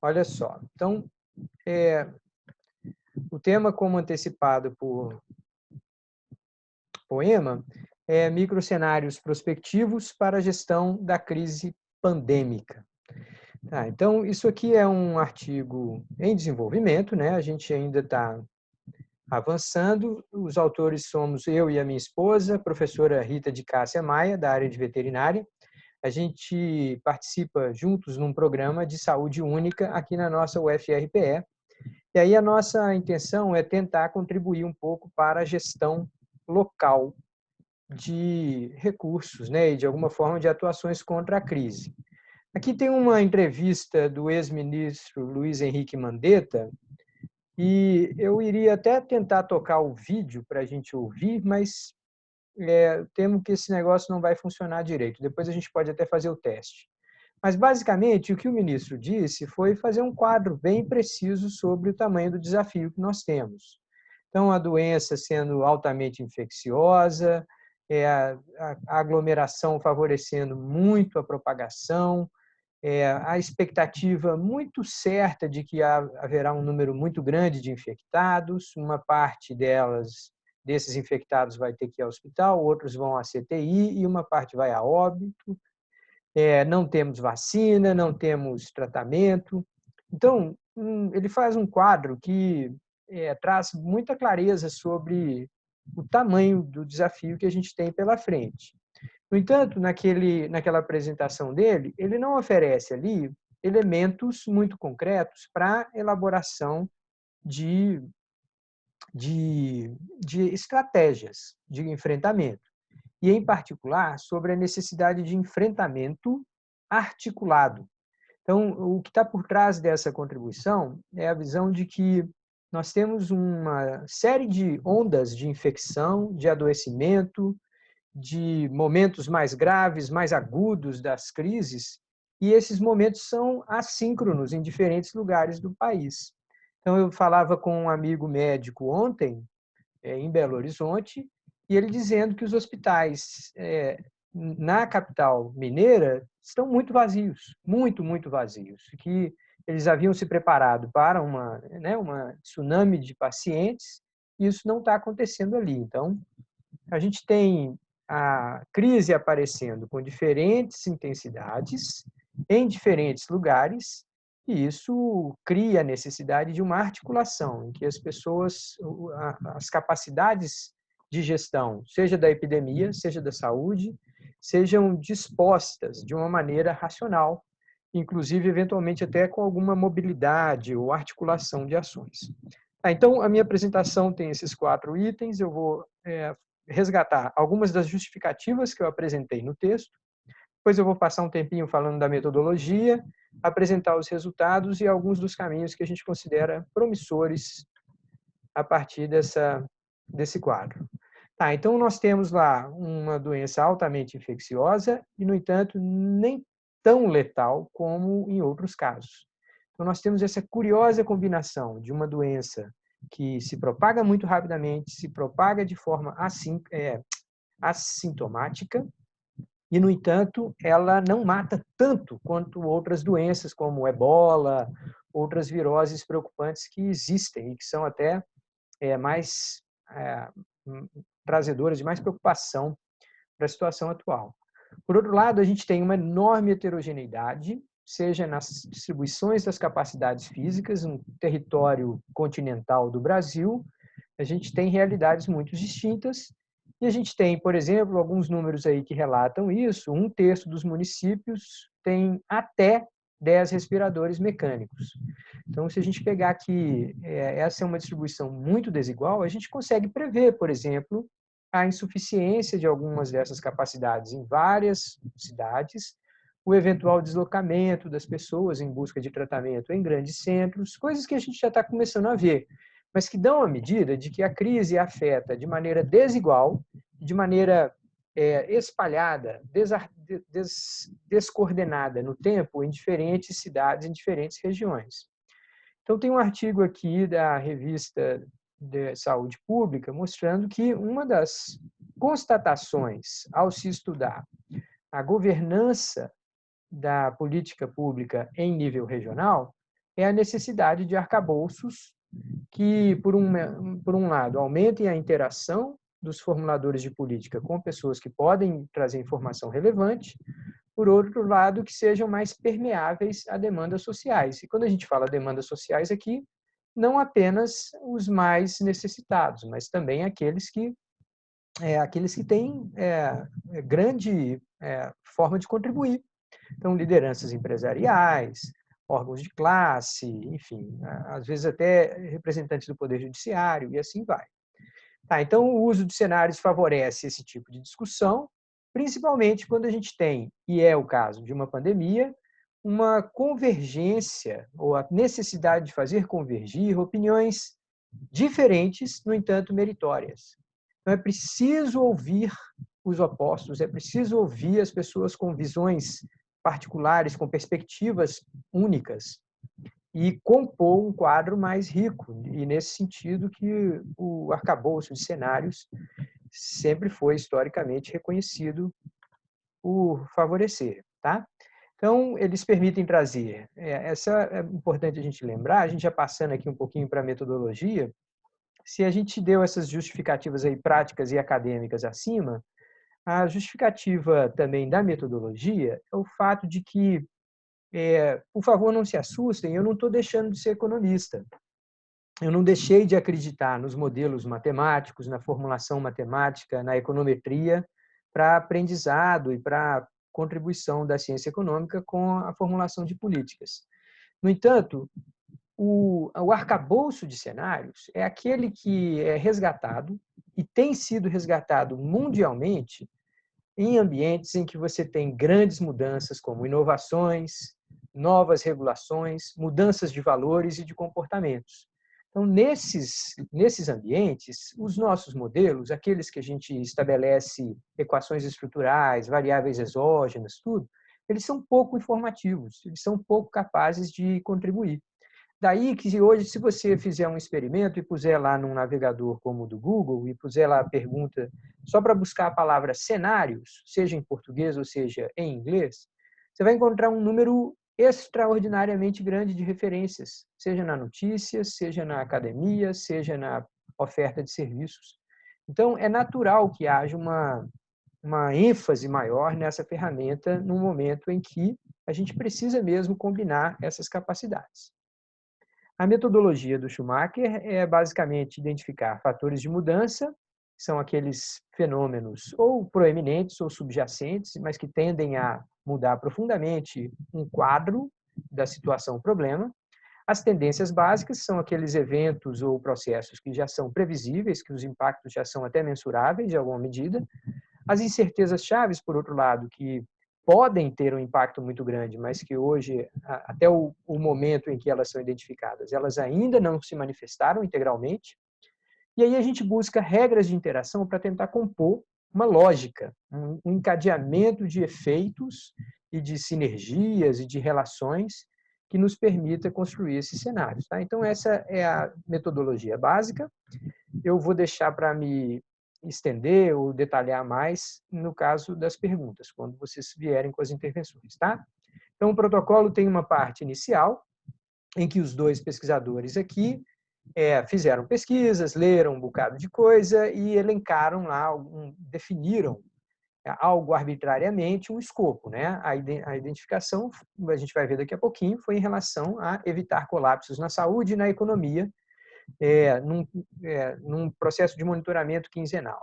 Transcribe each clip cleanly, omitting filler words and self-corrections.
Olha só. Então, é, o tema, como antecipado por Poema, é microcenários prospectivos para a gestão da crise pandêmica. Tá, então, isso aqui é um artigo em desenvolvimento, né? A gente ainda está avançando. Os autores somos eu e a minha esposa, professora Rita de Cássia Maia, da área de veterinária. A gente participa juntos num programa de saúde única aqui na nossa UFRPE. E aí a nossa intenção é tentar contribuir um pouco para a gestão local de recursos, né, e de alguma forma de atuações contra a crise. Aqui tem uma entrevista do ex-ministro Luiz Henrique Mandetta, e eu iria até tentar tocar o vídeo para a gente ouvir, mas temo que esse negócio não vai funcionar direito. Depois a gente pode até fazer o teste. Mas, basicamente, o que o ministro disse foi fazer um quadro bem preciso sobre o tamanho do desafio que nós temos. Então, a doença sendo altamente infecciosa, a aglomeração favorecendo muito a propagação, a expectativa muito certa de que haverá um número muito grande de infectados, uma parte desses infectados vai ter que ir ao hospital, outros vão à CTI e uma parte vai a óbito. Não temos vacina, não temos tratamento. Então, ele faz um quadro que traz muita clareza sobre o tamanho do desafio que a gente tem pela frente. No entanto, naquela apresentação dele, ele não oferece ali elementos muito concretos para elaboração de, de estratégias de enfrentamento. E, em particular, sobre a necessidade de enfrentamento articulado. Então, o que está por trás dessa contribuição é a visão de que nós temos uma série de ondas de infecção, de adoecimento, de momentos mais graves, mais agudos das crises, e esses momentos são assíncronos em diferentes lugares do país. Então, eu falava com um amigo médico ontem, em Belo Horizonte, e ele dizendo que os hospitais na capital mineira estão muito vazios, muito, muito vazios, que eles haviam se preparado para uma tsunami de pacientes, e isso não está acontecendo ali. Então, a gente tem a crise aparecendo com diferentes intensidades, em diferentes lugares, e isso cria a necessidade de uma articulação, em que as pessoas, as capacidades de gestão, seja da epidemia, seja da saúde, sejam dispostas de uma maneira racional, inclusive, eventualmente, até com alguma mobilidade ou articulação de ações. Então, a minha apresentação tem esses 4 itens, eu vou resgatar algumas das justificativas que eu apresentei no texto, depois eu vou passar um tempinho falando da metodologia, apresentar os resultados e alguns dos caminhos que a gente considera promissores a partir desse quadro. Tá, então, nós temos lá uma doença altamente infecciosa e, no entanto, nem tão letal como em outros casos. Então, nós temos essa curiosa combinação de uma doença que se propaga muito rapidamente, se propaga de forma assintomática, e, no entanto, ela não mata tanto quanto outras doenças, como o ebola, outras viroses preocupantes que existem e que são até mais trazedoras de mais preocupação para a situação atual. Por outro lado, a gente tem uma enorme heterogeneidade, seja nas distribuições das capacidades físicas, no território continental do Brasil, a gente tem realidades muito distintas, e a gente tem, por exemplo, alguns números aí que relatam isso, 1/3 dos municípios tem até 10 respiradores mecânicos. Então, se a gente pegar que essa é uma distribuição muito desigual, a gente consegue prever, por exemplo, a insuficiência de algumas dessas capacidades em várias cidades, o eventual deslocamento das pessoas em busca de tratamento em grandes centros, coisas que a gente já está começando a ver, mas que dão a medida de que a crise afeta de maneira desigual, de maneira espalhada, descoordenada no tempo, em diferentes cidades, em diferentes regiões. Então, tem um artigo aqui da revista de Saúde Pública mostrando que uma das constatações ao se estudar a governança da política pública em nível regional é a necessidade de arcabouços que, por um lado, aumentem a interação dos formuladores de política com pessoas que podem trazer informação relevante, por outro lado, que sejam mais permeáveis a demandas sociais. E quando a gente fala demandas sociais aqui, não apenas os mais necessitados, mas também aqueles que têm grande forma de contribuir. Então, lideranças empresariais, órgãos de classe, enfim, às vezes até representantes do Poder Judiciário, e assim vai. Tá, então, o uso de cenários favorece esse tipo de discussão, principalmente quando a gente tem, e é o caso de uma pandemia, uma convergência ou a necessidade de fazer convergir opiniões diferentes, no entanto, meritórias. Então, é preciso ouvir os opostos, é preciso ouvir as pessoas com visões particulares, com perspectivas únicas, e compor um quadro mais rico. E nesse sentido que o arcabouço de cenários sempre foi historicamente reconhecido por favorecer, tá? Então, eles permitem trazer, essa é importante a gente lembrar, a gente já passando aqui um pouquinho para a metodologia, se a gente deu essas justificativas aí práticas e acadêmicas acima, a justificativa também da metodologia é o fato de que, por favor, não se assustem, eu não estou deixando de ser economista. Eu não deixei de acreditar nos modelos matemáticos, na formulação matemática, na econometria, para aprendizado e para contribuição da ciência econômica com a formulação de políticas. No entanto, o arcabouço de cenários é aquele que é resgatado e tem sido resgatado mundialmente em ambientes em que você tem grandes mudanças, como inovações, novas regulações, mudanças de valores e de comportamentos. Então, nesses ambientes, os nossos modelos, aqueles que a gente estabelece equações estruturais, variáveis exógenas, tudo, eles são pouco informativos, eles são pouco capazes de contribuir. Daí que hoje, se você fizer um experimento e puser lá num navegador como o do Google e puser lá a pergunta só para buscar a palavra cenários, seja em português ou seja em inglês, você vai encontrar um número extraordinariamente grande de referências, seja na notícia, seja na academia, seja na oferta de serviços. Então, é natural que haja uma ênfase maior nessa ferramenta no momento em que a gente precisa mesmo combinar essas capacidades. A metodologia do Schumacher é basicamente identificar fatores de mudança, que são aqueles fenômenos ou proeminentes ou subjacentes, mas que tendem a mudar profundamente um quadro da situação-problema. As tendências básicas são aqueles eventos ou processos que já são previsíveis, que os impactos já são até mensuráveis de alguma medida. As incertezas chaves, por outro lado, que podem ter um impacto muito grande, mas que hoje, até o momento em que elas são identificadas, elas ainda não se manifestaram integralmente. E aí a gente busca regras de interação para tentar compor uma lógica, um encadeamento de efeitos e de sinergias e de relações que nos permita construir esses cenários. Tá? Então, essa é a metodologia básica. Eu vou deixar para me estender ou detalhar mais no caso das perguntas, quando vocês vierem com as intervenções, tá? Então, o protocolo tem uma parte inicial, em que os dois pesquisadores aqui fizeram pesquisas, leram um bocado de coisa e elencaram lá, definiram algo arbitrariamente um escopo, né? A identificação, a gente vai ver daqui a pouquinho, foi em relação a evitar colapsos na saúde e na economia, num processo de monitoramento quinzenal.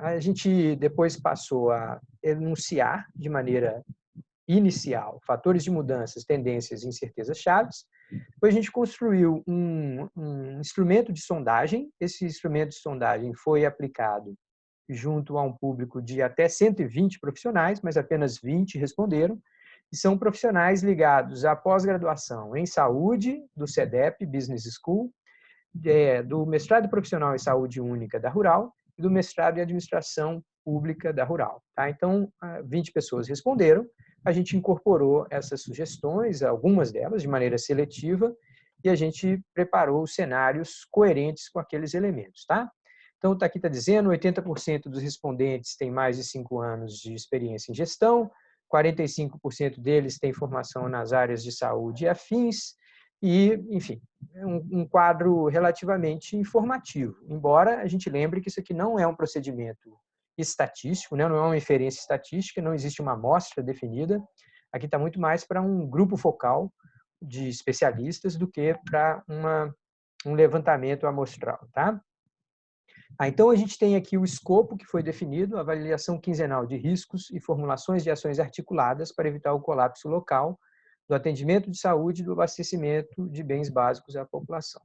A gente depois passou a enunciar de maneira inicial fatores de mudanças, tendências e incertezas chaves. Depois a gente construiu um instrumento de sondagem. Esse instrumento de sondagem foi aplicado junto a um público de até 120 profissionais, mas apenas 20 responderam. E são profissionais ligados à pós-graduação em saúde, do CEDEP, Business School, do mestrado profissional em saúde única da Rural e do mestrado em administração pública da Rural. Tá? Então, 20 pessoas responderam, a gente incorporou essas sugestões, algumas delas de maneira seletiva, e a gente preparou cenários coerentes com aqueles elementos. Tá? Então, aqui está dizendo, 80% dos respondentes têm mais de 5 anos de experiência em gestão, 45% deles têm formação nas áreas de saúde e afins, e, enfim, um quadro relativamente informativo, embora a gente lembre que isso aqui não é um procedimento estatístico, né? Não é uma inferência estatística, não existe uma amostra definida, aqui está muito mais para um grupo focal de especialistas do que para um levantamento amostral, tá? Então, a gente tem aqui o escopo que foi definido, avaliação quinzenal de riscos e formulações de ações articuladas para evitar o colapso local do atendimento de saúde e do abastecimento de bens básicos à população.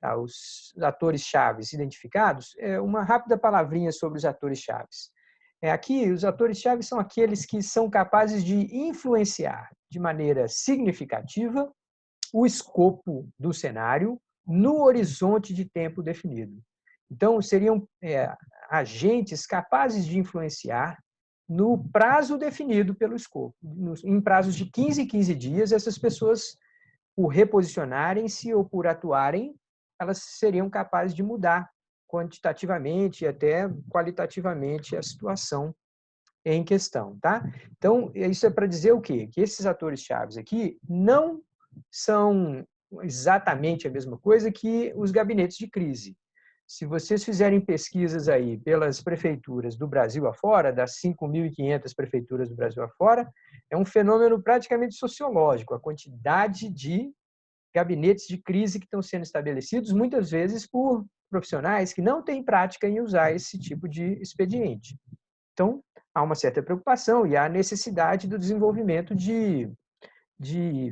Tá, os atores chaves identificados, uma rápida palavrinha sobre os atores chaves. Aqui, os atores chaves são aqueles que são capazes de influenciar de maneira significativa o escopo do cenário no horizonte de tempo definido. Então, seriam agentes capazes de influenciar no prazo definido pelo escopo. Em prazos de 15 em 15 dias, essas pessoas, por reposicionarem-se ou por atuarem, elas seriam capazes de mudar quantitativamente e até qualitativamente a situação em questão, tá? Então, isso é para dizer o quê? Que esses atores chaves aqui não são exatamente a mesma coisa que os gabinetes de crise. Se vocês fizerem pesquisas aí pelas prefeituras do Brasil afora, das 5.500 prefeituras do Brasil afora, é um fenômeno praticamente sociológico, a quantidade de gabinetes de crise que estão sendo estabelecidos, muitas vezes por profissionais que não têm prática em usar esse tipo de expediente. Então, há uma certa preocupação e há necessidade do desenvolvimento de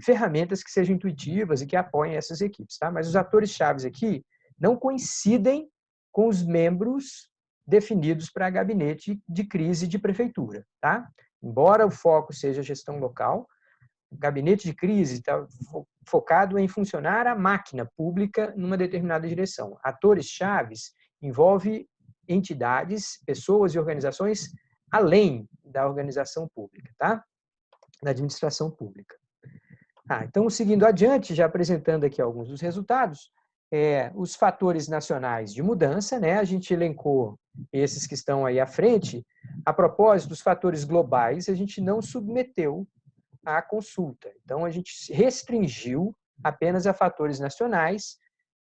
ferramentas que sejam intuitivas e que apoiem essas equipes. Tá? Mas os atores chaves aqui não coincidem com os membros definidos para gabinete de crise de prefeitura. Tá? Embora o foco seja a gestão local, o gabinete de crise está focado em funcionar a máquina pública numa determinada direção. Atores chaves envolve entidades, pessoas e organizações além da organização pública, tá? Da administração pública. Então, seguindo adiante, já apresentando aqui alguns dos resultados, os fatores nacionais de mudança, né? A gente elencou esses que estão aí à frente. A propósito dos fatores globais, a gente não submeteu à consulta. Então, a gente restringiu apenas a fatores nacionais.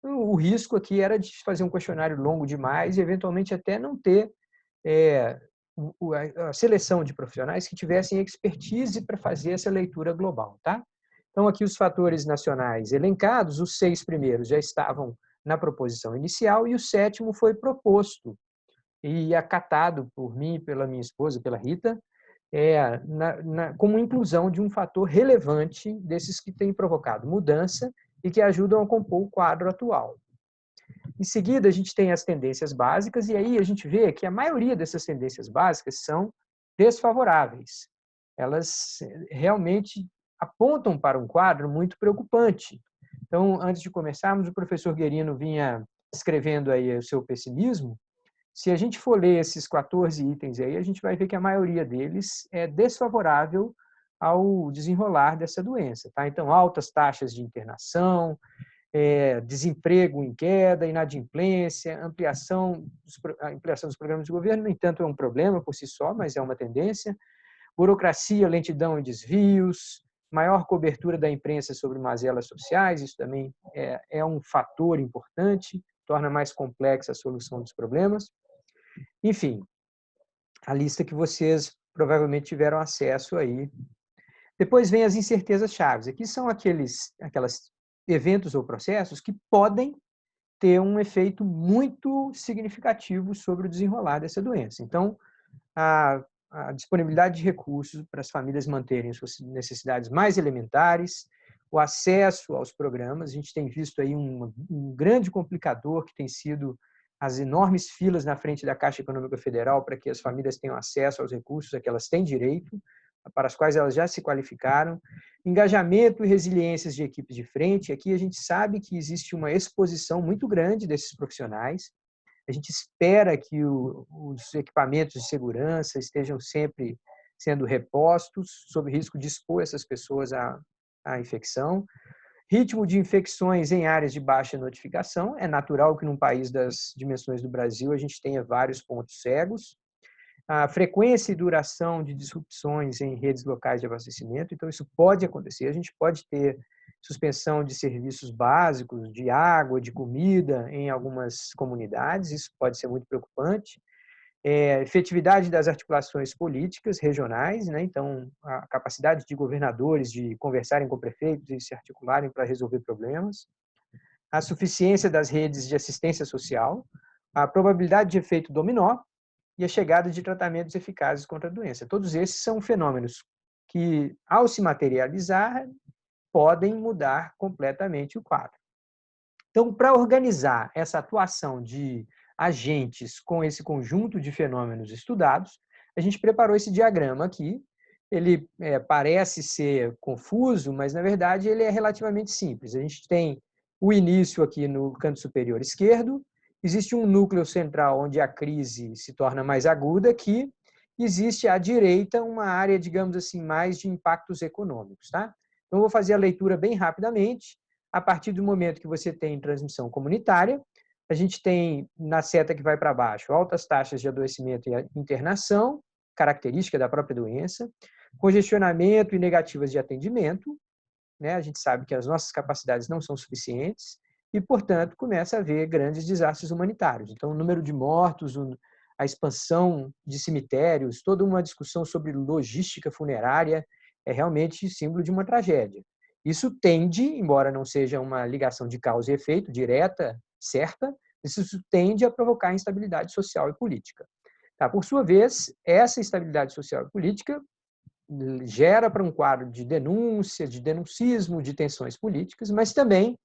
O risco aqui era de fazer um questionário longo demais e, eventualmente, até não ter a seleção de profissionais que tivessem expertise para fazer essa leitura global, tá? Então, aqui os fatores nacionais elencados, os 6 primeiros já estavam na proposição inicial e o 7º foi proposto e acatado por mim, pela minha esposa, pela Rita, como inclusão de um fator relevante desses que têm provocado mudança e que ajudam a compor o quadro atual. Em seguida, a gente tem as tendências básicas, e aí a gente vê que a maioria dessas tendências básicas são desfavoráveis. Elas realmente apontam para um quadro muito preocupante. Então, antes de começarmos, o professor Guerino vinha escrevendo aí o seu pessimismo. Se a gente for ler esses 14 itens aí, a gente vai ver que a maioria deles é desfavorável ao desenrolar dessa doença. Tá? Então, altas taxas de internação, desemprego em queda, inadimplência, ampliação dos programas de governo, no entanto, é um problema por si só, mas é uma tendência. Burocracia, lentidão e desvios, maior cobertura da imprensa sobre mazelas sociais, isso também é um fator importante, torna mais complexa a solução dos problemas. Enfim, a lista que vocês provavelmente tiveram acesso aí. Depois vem as incertezas chaves. Aqui são aqueles eventos ou processos que podem ter um efeito muito significativo sobre o desenrolar dessa doença. Então, a disponibilidade de recursos para as famílias manterem suas necessidades mais elementares, o acesso aos programas. A gente tem visto aí um grande complicador que tem sido as enormes filas na frente da Caixa Econômica Federal para que as famílias tenham acesso aos recursos a que elas têm direito, para as quais elas já se qualificaram. Engajamento e resiliências de equipes de frente. Aqui a gente sabe que existe uma exposição muito grande desses profissionais. A gente espera que os equipamentos de segurança estejam sempre sendo repostos, sob risco de expor essas pessoas à infecção. Ritmo de infecções em áreas de baixa notificação. É natural que num país das dimensões do Brasil a gente tenha vários pontos cegos. A frequência e duração de disrupções em redes locais de abastecimento. Então, isso pode acontecer. A gente pode ter suspensão de serviços básicos, de água, de comida em algumas comunidades, isso pode ser muito preocupante. Efetividade das articulações políticas regionais, né? Então, a capacidade de governadores de conversarem com prefeitos e se articularem para resolver problemas. A suficiência das redes de assistência social, a probabilidade de efeito dominó e a chegada de tratamentos eficazes contra a doença. Todos esses são fenômenos que, ao se materializar, podem mudar completamente o quadro. Então, para organizar essa atuação de agentes com esse conjunto de fenômenos estudados, a gente preparou esse diagrama aqui. Ele parece ser confuso, mas, na verdade, ele é relativamente simples. A gente tem o início aqui no canto superior esquerdo, existe um núcleo central onde a crise se torna mais aguda, que existe à direita uma área, digamos assim, mais de impactos econômicos. Tá? Então, eu vou fazer a leitura bem rapidamente. A partir do momento que você tem transmissão comunitária, a gente tem, na seta que vai para baixo, altas taxas de adoecimento e internação, característica da própria doença, congestionamento e negativas de atendimento, né? A gente sabe que as nossas capacidades não são suficientes e, portanto, começa a haver grandes desastres humanitários. Então, o número de mortos, a expansão de cemitérios, toda uma discussão sobre logística funerária é realmente símbolo de uma tragédia. Isso tende, embora não seja uma ligação de causa e efeito direta, certa, isso tende a provocar instabilidade social e política. Tá? Por sua vez, essa instabilidade social e política gera para um quadro de denúncia, de denuncismo, de tensões políticas, mas também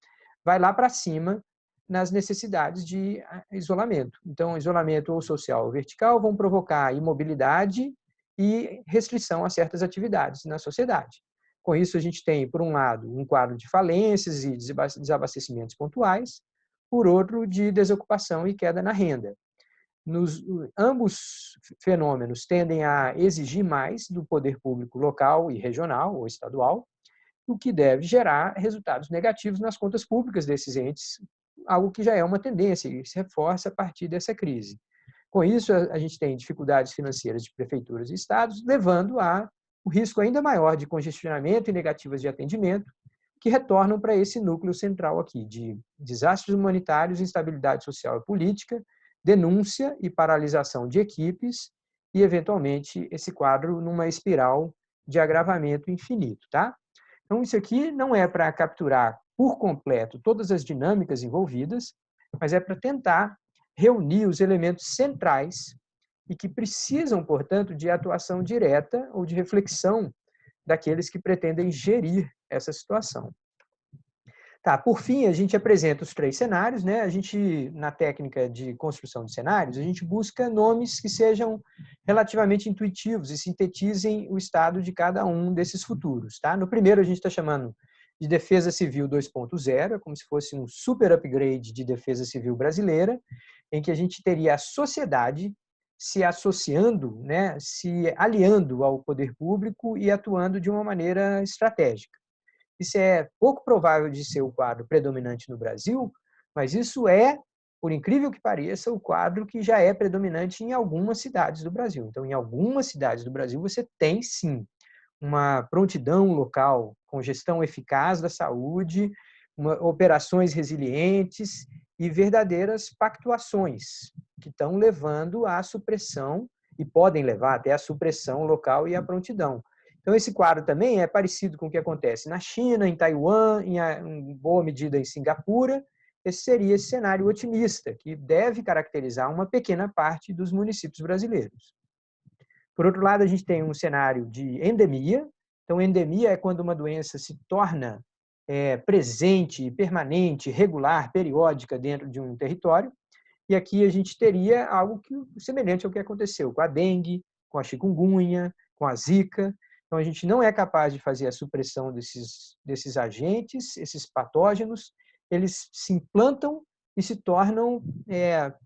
vai lá para cima nas necessidades de isolamento. Então, isolamento ou social ou vertical vão provocar imobilidade e restrição a certas atividades na sociedade. Com isso, a gente tem, por um lado, um quadro de falências e desabastecimentos pontuais, por outro, de desocupação e queda na renda. Ambos fenômenos tendem a exigir mais do poder público local e regional ou estadual, o que deve gerar resultados negativos nas contas públicas desses entes, algo que já é uma tendência e se reforça a partir dessa crise. Com isso, a gente tem dificuldades financeiras de prefeituras e estados, levando a um risco ainda maior de congestionamento e negativas de atendimento, que retornam para esse núcleo central aqui, de desastres humanitários, instabilidade social e política, denúncia e paralisação de equipes e, eventualmente, esse quadro numa espiral de agravamento infinito. Tá? Então, isso aqui não é para capturar por completo todas as dinâmicas envolvidas, mas é para tentar reunir os elementos centrais e que precisam, portanto, de atuação direta ou de reflexão daqueles que pretendem gerir essa situação. Tá, por fim, a gente apresenta os 3 cenários, né? A gente, na técnica de construção de cenários, a gente busca nomes que sejam relativamente intuitivos e sintetizem o estado de cada um desses futuros, tá? No primeiro, a gente está chamando de Defesa Civil 2.0, como se fosse um super upgrade de defesa civil brasileira, em que a gente teria a sociedade se associando, né, se aliando ao poder público e atuando de uma maneira estratégica. Isso é pouco provável de ser o quadro predominante no Brasil, mas isso é, por incrível que pareça, o quadro que já é predominante em algumas cidades do Brasil. Então, em algumas cidades do Brasil, você tem, sim, uma prontidão local com gestão eficaz da saúde, operações resilientes e verdadeiras pactuações que estão levando à supressão e podem levar até à supressão local e à prontidão. Então, esse quadro também é parecido com o que acontece na China, em Taiwan, em boa medida em Singapura. Esse seria esse cenário otimista, que deve caracterizar uma pequena parte dos municípios brasileiros. Por outro lado, a gente tem um cenário de endemia. Então, endemia é quando uma doença se torna presente, permanente, regular, periódica dentro de um território. E aqui a gente teria algo semelhante ao que aconteceu com a dengue, com a chikungunya, com a zika. Então, a gente não é capaz de fazer a supressão desses agentes, esses patógenos, eles se implantam e se tornam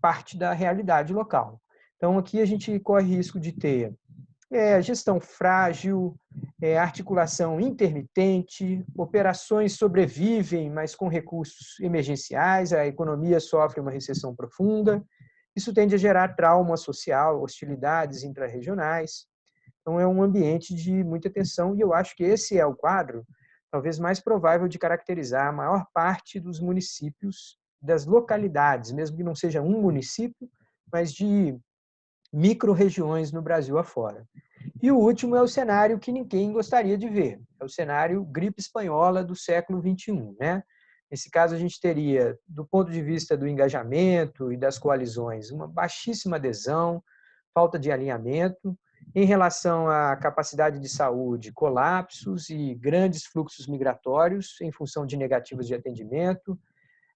parte da realidade local. Então, aqui a gente corre risco de ter gestão frágil, articulação intermitente, operações sobrevivem, mas com recursos emergenciais, a economia sofre uma recessão profunda. Isso tende a gerar trauma social, hostilidades intrarregionais. Então, é um ambiente de muita tensão e eu acho que esse é o quadro talvez mais provável de caracterizar a maior parte dos municípios, das localidades, mesmo que não seja um município, mas de micro-regiões no Brasil afora. E o último é o cenário que ninguém gostaria de ver, é o cenário gripe espanhola do século XXI, né? Nesse caso, a gente teria, do ponto de vista do engajamento e das coalizões, uma baixíssima adesão, falta de alinhamento. Em relação à capacidade de saúde, colapsos e grandes fluxos migratórios em função de negativas de atendimento.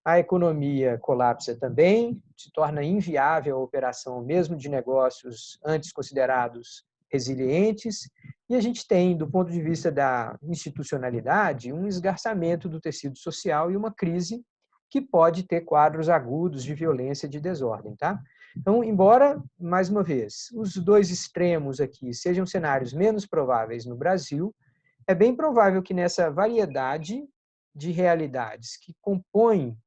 A economia colapsa também, se torna inviável a operação mesmo de negócios antes considerados resilientes, e a gente tem, do ponto de vista da institucionalidade, um esgarçamento do tecido social e uma crise que pode ter quadros agudos de violência e de desordem, tá? Então, embora, mais uma vez, os dois extremos aqui sejam cenários menos prováveis no Brasil, é bem provável que nessa variedade de realidades que compõem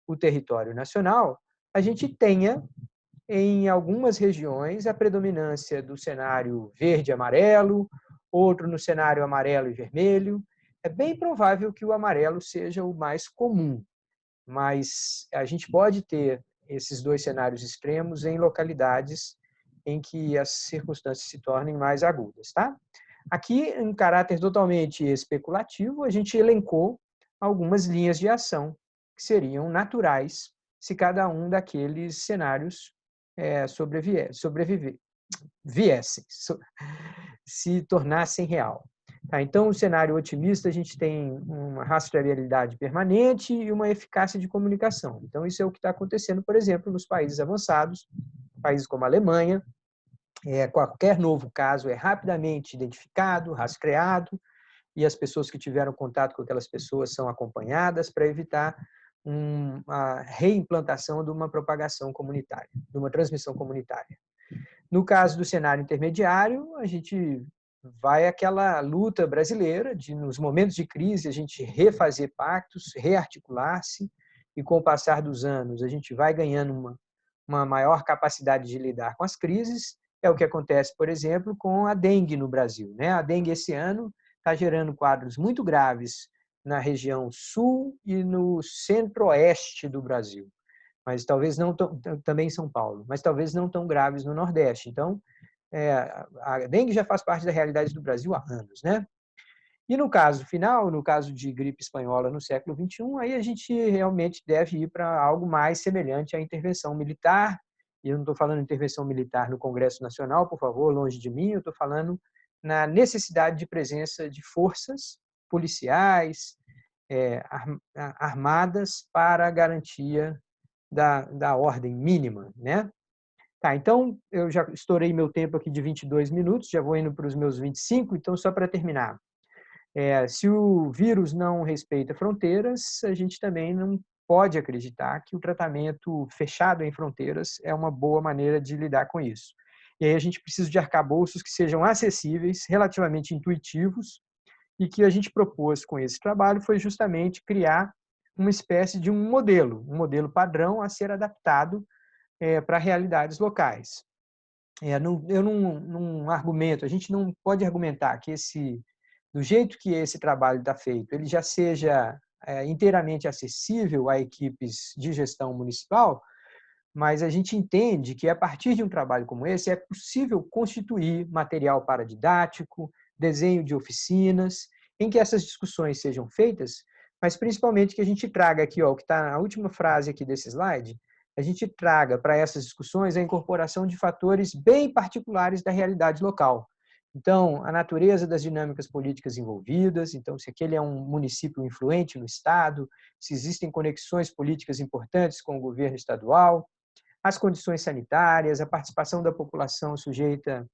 o território nacional, a gente tenha, em algumas regiões, a predominância do cenário verde-amarelo, outro no cenário amarelo e vermelho. É bem provável que o amarelo seja o mais comum, mas a gente pode ter esses dois cenários extremos em localidades em que as circunstâncias se tornem mais agudas, tá? Aqui, em caráter totalmente especulativo, a gente elencou algumas linhas de ação que seriam naturais se cada um daqueles cenários viessem, se tornassem real. Tá, então, o cenário otimista, a gente tem uma rastreabilidade permanente e uma eficácia de comunicação. Então, isso é o que está acontecendo, por exemplo, nos países avançados, países como a Alemanha. Qualquer novo caso é rapidamente identificado, rastreado, e as pessoas que tiveram contato com aquelas pessoas são acompanhadas para evitar a reimplantação de uma propagação comunitária, de uma transmissão comunitária. No caso do cenário intermediário, a gente vai àquela luta brasileira de, nos momentos de crise, a gente refazer pactos, rearticular-se, e com o passar dos anos, a gente vai ganhando uma maior capacidade de lidar com as crises. É o que acontece, por exemplo, com a dengue no Brasil, né? A dengue esse ano está gerando quadros muito graves na região sul e no centro-oeste do Brasil, mas talvez não também em São Paulo, mas talvez não tão graves no Nordeste. Então, a dengue já faz parte da realidade do Brasil há anos, né? E no caso final, no caso de gripe espanhola no século XXI, aí a gente realmente deve ir para algo mais semelhante à intervenção militar. E eu não estou falando intervenção militar no Congresso Nacional, por favor, longe de mim, eu estou falando na necessidade de presença de forças policiais, armadas para a garantia da ordem mínima, né? Tá, então eu já estourei meu tempo aqui de 22 minutos, já vou indo para os meus 25, então só para terminar. Se o vírus não respeita fronteiras, a gente também não pode acreditar que o tratamento fechado em fronteiras é uma boa maneira de lidar com isso. E aí a gente precisa de arcabouços que sejam acessíveis, relativamente intuitivos, e que a gente propôs com esse trabalho foi justamente criar uma espécie de um modelo padrão a ser adaptado para realidades locais. Eu não argumento, a gente não pode argumentar que do jeito que esse trabalho está feito, ele já seja inteiramente acessível a equipes de gestão municipal, mas a gente entende que a partir de um trabalho como esse é possível constituir material paradidático, desenho de oficinas, em que essas discussões sejam feitas, mas principalmente que a gente traga aqui, ó, o que está na última frase aqui desse slide, a gente traga para essas discussões a incorporação de fatores bem particulares da realidade local. Então, a natureza das dinâmicas políticas envolvidas, então, se aquele é um município influente no Estado, se existem conexões políticas importantes com o governo estadual, as condições sanitárias, a participação da população sujeita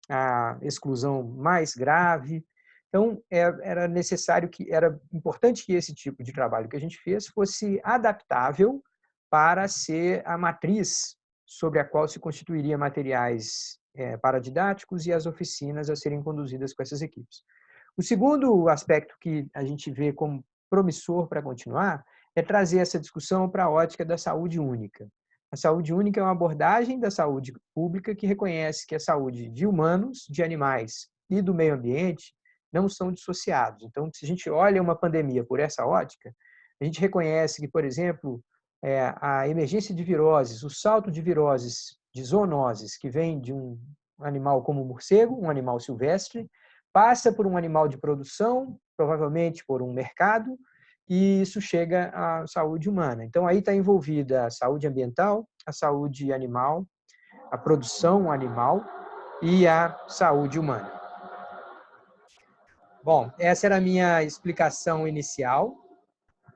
à exclusão mais grave. Então, era importante que esse tipo de trabalho que a gente fez fosse adaptável para ser a matriz sobre a qual se constituiria materiais paradidáticos e as oficinas a serem conduzidas com essas equipes. O segundo aspecto que a gente vê como promissor para continuar é trazer essa discussão para a ótica da saúde única. A saúde única é uma abordagem da saúde pública que reconhece que a saúde de humanos, de animais e do meio ambiente não são dissociados. Então, se a gente olha uma pandemia por essa ótica, a gente reconhece que, por exemplo, a emergência de viroses, o salto de viroses, de zoonoses, que vem de um animal como o morcego, um animal silvestre, passa por um animal de produção, provavelmente por um mercado, e isso chega à saúde humana. Então, aí está envolvida a saúde ambiental, a saúde animal, a produção animal e a saúde humana. Bom, essa era a minha explicação inicial.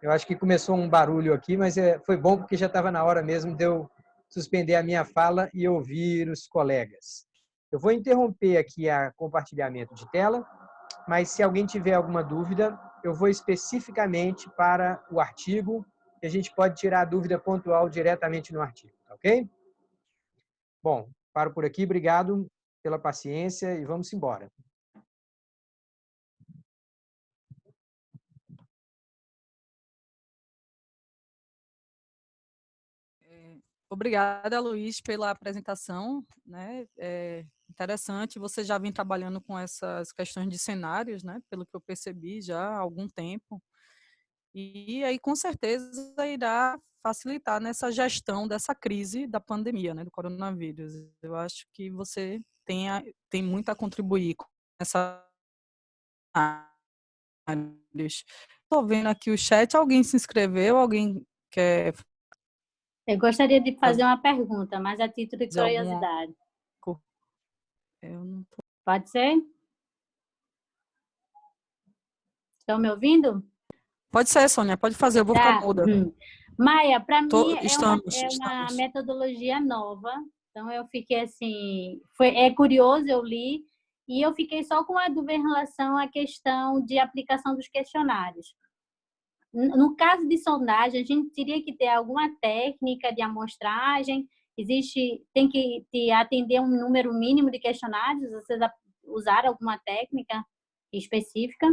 Eu acho que começou um barulho aqui, mas foi bom porque já estava na hora mesmo de eu suspender a minha fala e ouvir os colegas. Eu vou interromper aqui o compartilhamento de tela, mas se alguém tiver alguma dúvida, eu vou especificamente para o artigo, e a gente pode tirar a dúvida pontual diretamente no artigo, tá ok? Bom, paro por aqui, obrigado pela paciência e vamos embora. Obrigada, Luiz, pela apresentação, né? É interessante, você já vem trabalhando com essas questões de cenários, né? Pelo que eu percebi já há algum tempo. E aí, com certeza, irá facilitar nessa gestão dessa crise da pandemia, né? Do coronavírus. Eu acho que você tem muito a contribuir com essa áreas. Estou vendo aqui o chat, alguém se inscreveu, alguém quer Eu gostaria de fazer uma pergunta, mas a título de fazer alguma curiosidade. Eu não tô... Pode ser? Estão me ouvindo? Pode ser, Sônia, pode fazer, eu vou ficar muda. Maia, para mim Estamos. é uma metodologia nova, então eu fiquei assim, é curioso, eu li, e eu fiquei só com a dúvida em relação à questão de aplicação dos questionários. No caso de sondagem, a gente teria que ter alguma técnica de amostragem? Tem que atender um número mínimo de questionários? Vocês usaram alguma técnica específica?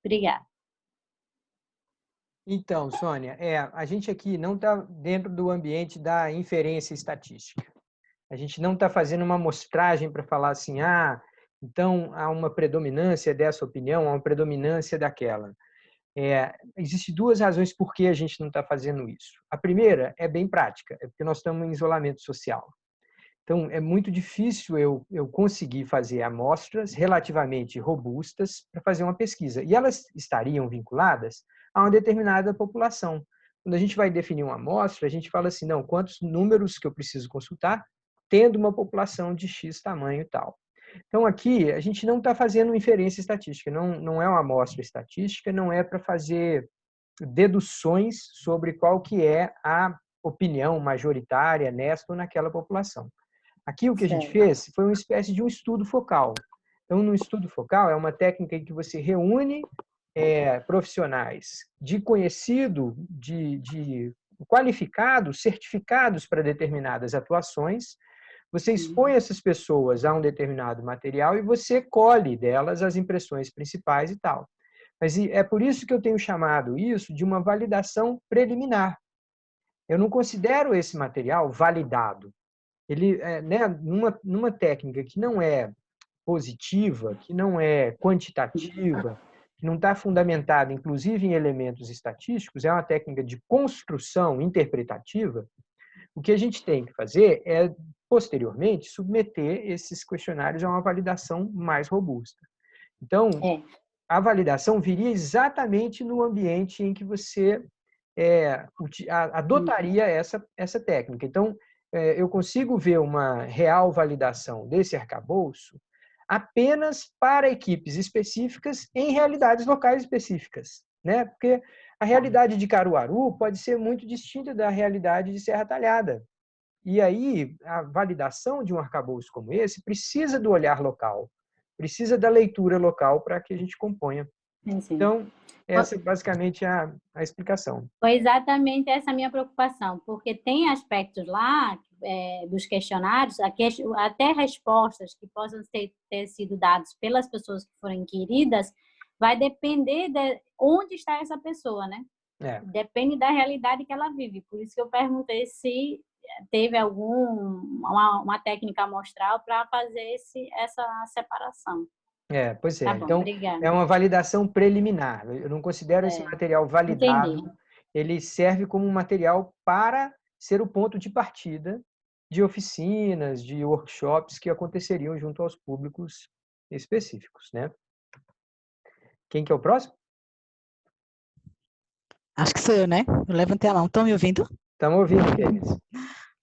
Obrigada. Então, Sônia, a gente aqui não está dentro do ambiente da inferência estatística. A gente não está fazendo uma amostragem para falar assim, então há uma predominância dessa opinião, há uma predominância daquela. Existem duas razões por que a gente não está fazendo isso. A primeira é bem prática, é porque nós estamos em isolamento social. Então, é muito difícil eu conseguir fazer amostras relativamente robustas para fazer uma pesquisa. E elas estariam vinculadas a uma determinada população. Quando a gente vai definir uma amostra, a gente fala assim, não, quantos números que eu preciso consultar, tendo uma população de X tamanho e tal. Então, aqui, a gente não está fazendo inferência estatística, não é uma amostra estatística, não é para fazer deduções sobre qual que é a opinião majoritária nesta ou naquela população. Aqui o que a gente fez foi uma espécie de um estudo focal. Então, no estudo focal é uma técnica em que você reúne profissionais de conhecido, de qualificados, certificados para determinadas atuações, você expõe essas pessoas a um determinado material e você colhe delas as impressões principais e tal. Mas é por isso que eu tenho chamado isso de uma validação preliminar. Eu não considero esse material validado. Ele, numa técnica que não é positiva, que não é quantitativa, que não está fundamentada, inclusive, em elementos estatísticos, é uma técnica de construção interpretativa. O que a gente tem que fazer é, posteriormente, submeter esses questionários a uma validação mais robusta. Então, a validação viria exatamente no ambiente em que você adotaria essa técnica. Então, eu consigo ver uma real validação desse arcabouço apenas para equipes específicas em realidades locais específicas, né? Porque a realidade de Caruaru pode ser muito distinta da realidade de Serra Talhada. E aí, a validação de um arcabouço como esse precisa do olhar local, precisa da leitura local para que a gente componha. Então, essa é basicamente a explicação. Foi exatamente essa minha preocupação, porque tem aspectos lá dos questionários, até respostas que possam ter sido dadas pelas pessoas que foram inquiridas, vai depender de onde está essa pessoa, né? Depende da realidade que ela vive. Por isso que eu perguntei se teve uma técnica amostral para fazer essa separação. Pois é. Tá bom, Então, obrigada. é uma validação preliminar. Eu não considero esse material validado. Entendi. Ele serve como um material para ser o ponto de partida de oficinas, de workshops que aconteceriam junto aos públicos específicos, né? Quem que é o próximo? Acho que sou eu, né? Eu levantei a mão. Estão me ouvindo? Estamos ouvindo, Kenis.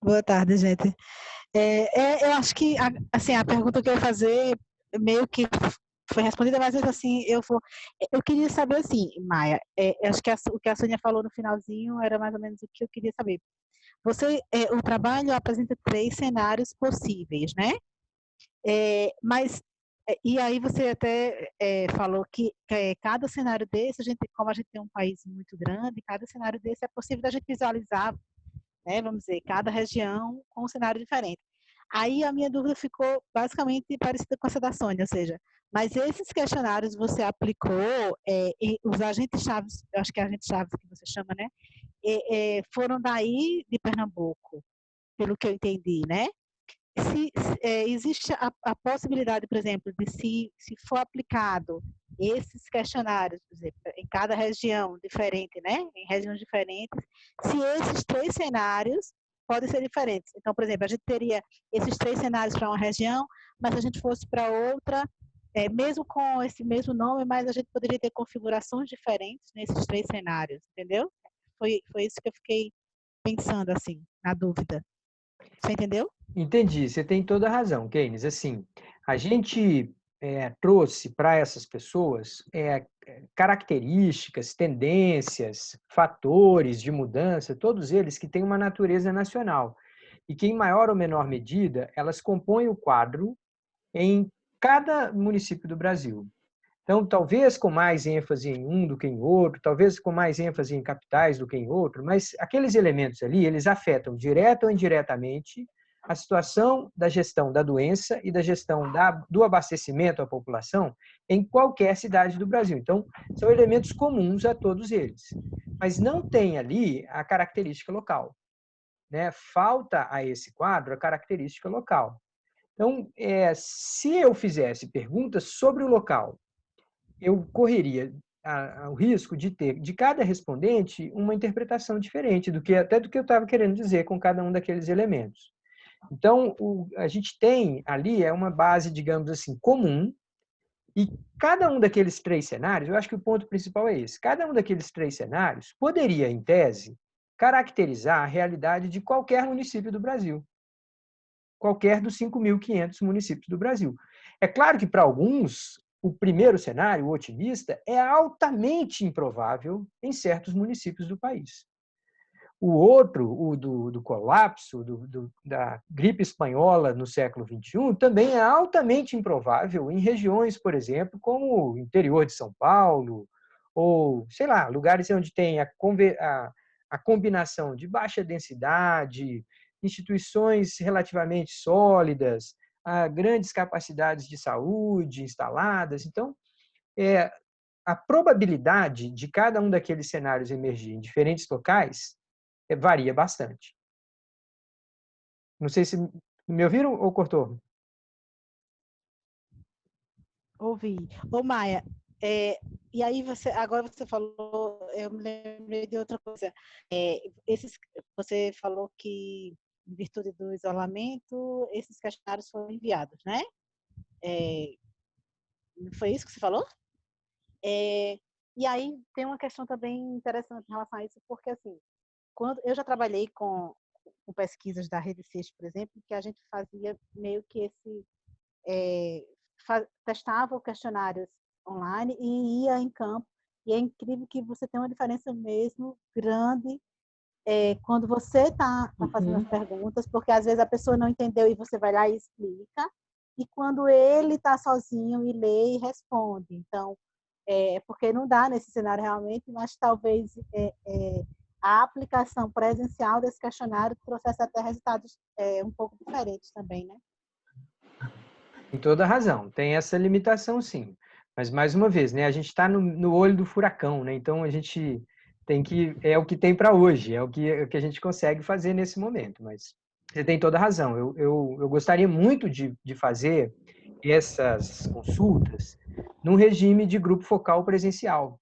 Boa tarde, gente. Eu acho que assim, a pergunta que eu ia fazer meio que foi respondida, mas assim, eu queria saber assim, Maia, acho que o que a Sônia falou no finalzinho era mais ou menos o que eu queria saber. O trabalho apresenta 3 cenários possíveis, né? E aí você até falou que cada cenário desse, como a gente tem um país muito grande, cada cenário desse é possível da gente visualizar, né? Vamos dizer, cada região com um cenário diferente. Aí a minha dúvida ficou basicamente parecida com essa da Sônia, ou seja, mas esses questionários você aplicou, e os agentes-chaves, eu acho que é agentes-chaves que você chama, né? Foram daí de Pernambuco, pelo que eu entendi, né? Existe a possibilidade, por exemplo, de se for aplicado esses questionários, por exemplo, em cada região diferente, né? Em regiões diferentes, se esses 3 cenários podem ser diferentes. Então, por exemplo, a gente teria esses 3 cenários para uma região, mas se a gente fosse para outra, mesmo com esse mesmo nome, mas a gente poderia ter configurações diferentes nesses 3 cenários, entendeu? Foi isso que eu fiquei pensando, assim, na dúvida. Você entendeu? Entendi, você tem toda a razão, Keynes. Assim, a gente trouxe para essas pessoas características, tendências, fatores de mudança, todos eles que têm uma natureza nacional e que, em maior ou menor medida, elas compõem o quadro em cada município do Brasil. Então, talvez com mais ênfase em um do que em outro, talvez com mais ênfase em capitais do que em outro, mas aqueles elementos ali, eles afetam direta ou indiretamente a situação da gestão da doença e da gestão do abastecimento à população em qualquer cidade do Brasil. Então, são elementos comuns a todos eles. Mas não tem ali a característica local, né? Falta a esse quadro a característica local. Então, se eu fizesse perguntas sobre o local, eu correria o risco de ter, de cada respondente, uma interpretação diferente até do que eu estava querendo dizer com cada um daqueles elementos. Então, a gente tem ali uma base, digamos assim, comum, e cada um daqueles 3 cenários, eu acho que o ponto principal é esse, cada um daqueles 3 cenários poderia, em tese, caracterizar a realidade de qualquer município do Brasil. Qualquer dos 5.500 municípios do Brasil. É claro que, para alguns, o primeiro cenário, o otimista, é altamente improvável em certos municípios do país. O outro, o do colapso, da gripe espanhola no século XXI, também é altamente improvável em regiões, por exemplo, como o interior de São Paulo, ou, sei lá, lugares onde tem a combinação de baixa densidade, instituições relativamente sólidas, grandes capacidades de saúde instaladas. Então, a probabilidade de cada um daqueles cenários emergir em diferentes locais varia bastante. Não sei se me ouviram ou cortou? Ouvi. Ô, Maia, e aí agora você falou, eu me lembrei de outra coisa. Você falou que, em virtude do isolamento, esses questionários foram enviados, né? Foi isso que você falou? E aí tem uma questão também interessante em relação a isso, porque assim, quando eu já trabalhei com pesquisas da Rede Seixas, por exemplo, que a gente fazia meio que testava questionários online e ia em campo, e é incrível que você tem uma diferença mesmo grande quando você está fazendo as perguntas, porque às vezes a pessoa não entendeu e você vai lá e explica, e quando ele está sozinho e lê e responde. Então, porque não dá nesse cenário realmente, mas talvez a aplicação presencial desse questionário trouxesse até resultados um pouco diferentes também, né? Tem toda a razão, tem essa limitação sim. Mas, mais uma vez, né, a gente está no olho do furacão, né? Então a gente tem que. É o que tem para hoje, é o que a gente consegue fazer nesse momento. Mas você tem toda a razão. Eu gostaria muito de fazer essas consultas num regime de grupo focal presencial,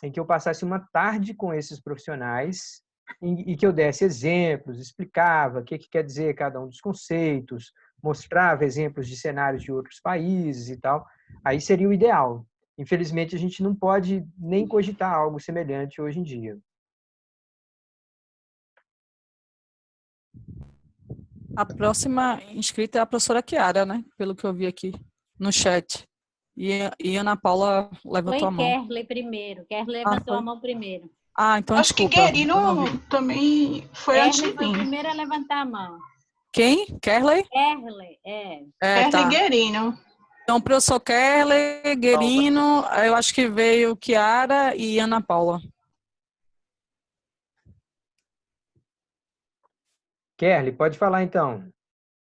em que eu passasse uma tarde com esses profissionais e que eu desse exemplos, explicava o que quer dizer cada um dos conceitos, mostrava exemplos de cenários de outros países e tal. Aí seria o ideal. Infelizmente, a gente não pode nem cogitar algo semelhante hoje em dia. A próxima inscrita é a professora Chiara, né? Pelo que eu vi aqui no chat. E Ana Paula levantou a Foi mão. Kerley primeiro. Kerley Ah, levantou foi? a mão primeiro. Ah, então Acho que desculpa. Guerino Eu não vi. também foi antes Kerley de foi o mim. primeiro a levantar a mão. Quem? Kerley? Kerley, é. É, Kerley tá. Guerino. Então, professor Kerley, Guerino, eu acho que veio Chiara e Ana Paula. Kerly, pode falar então.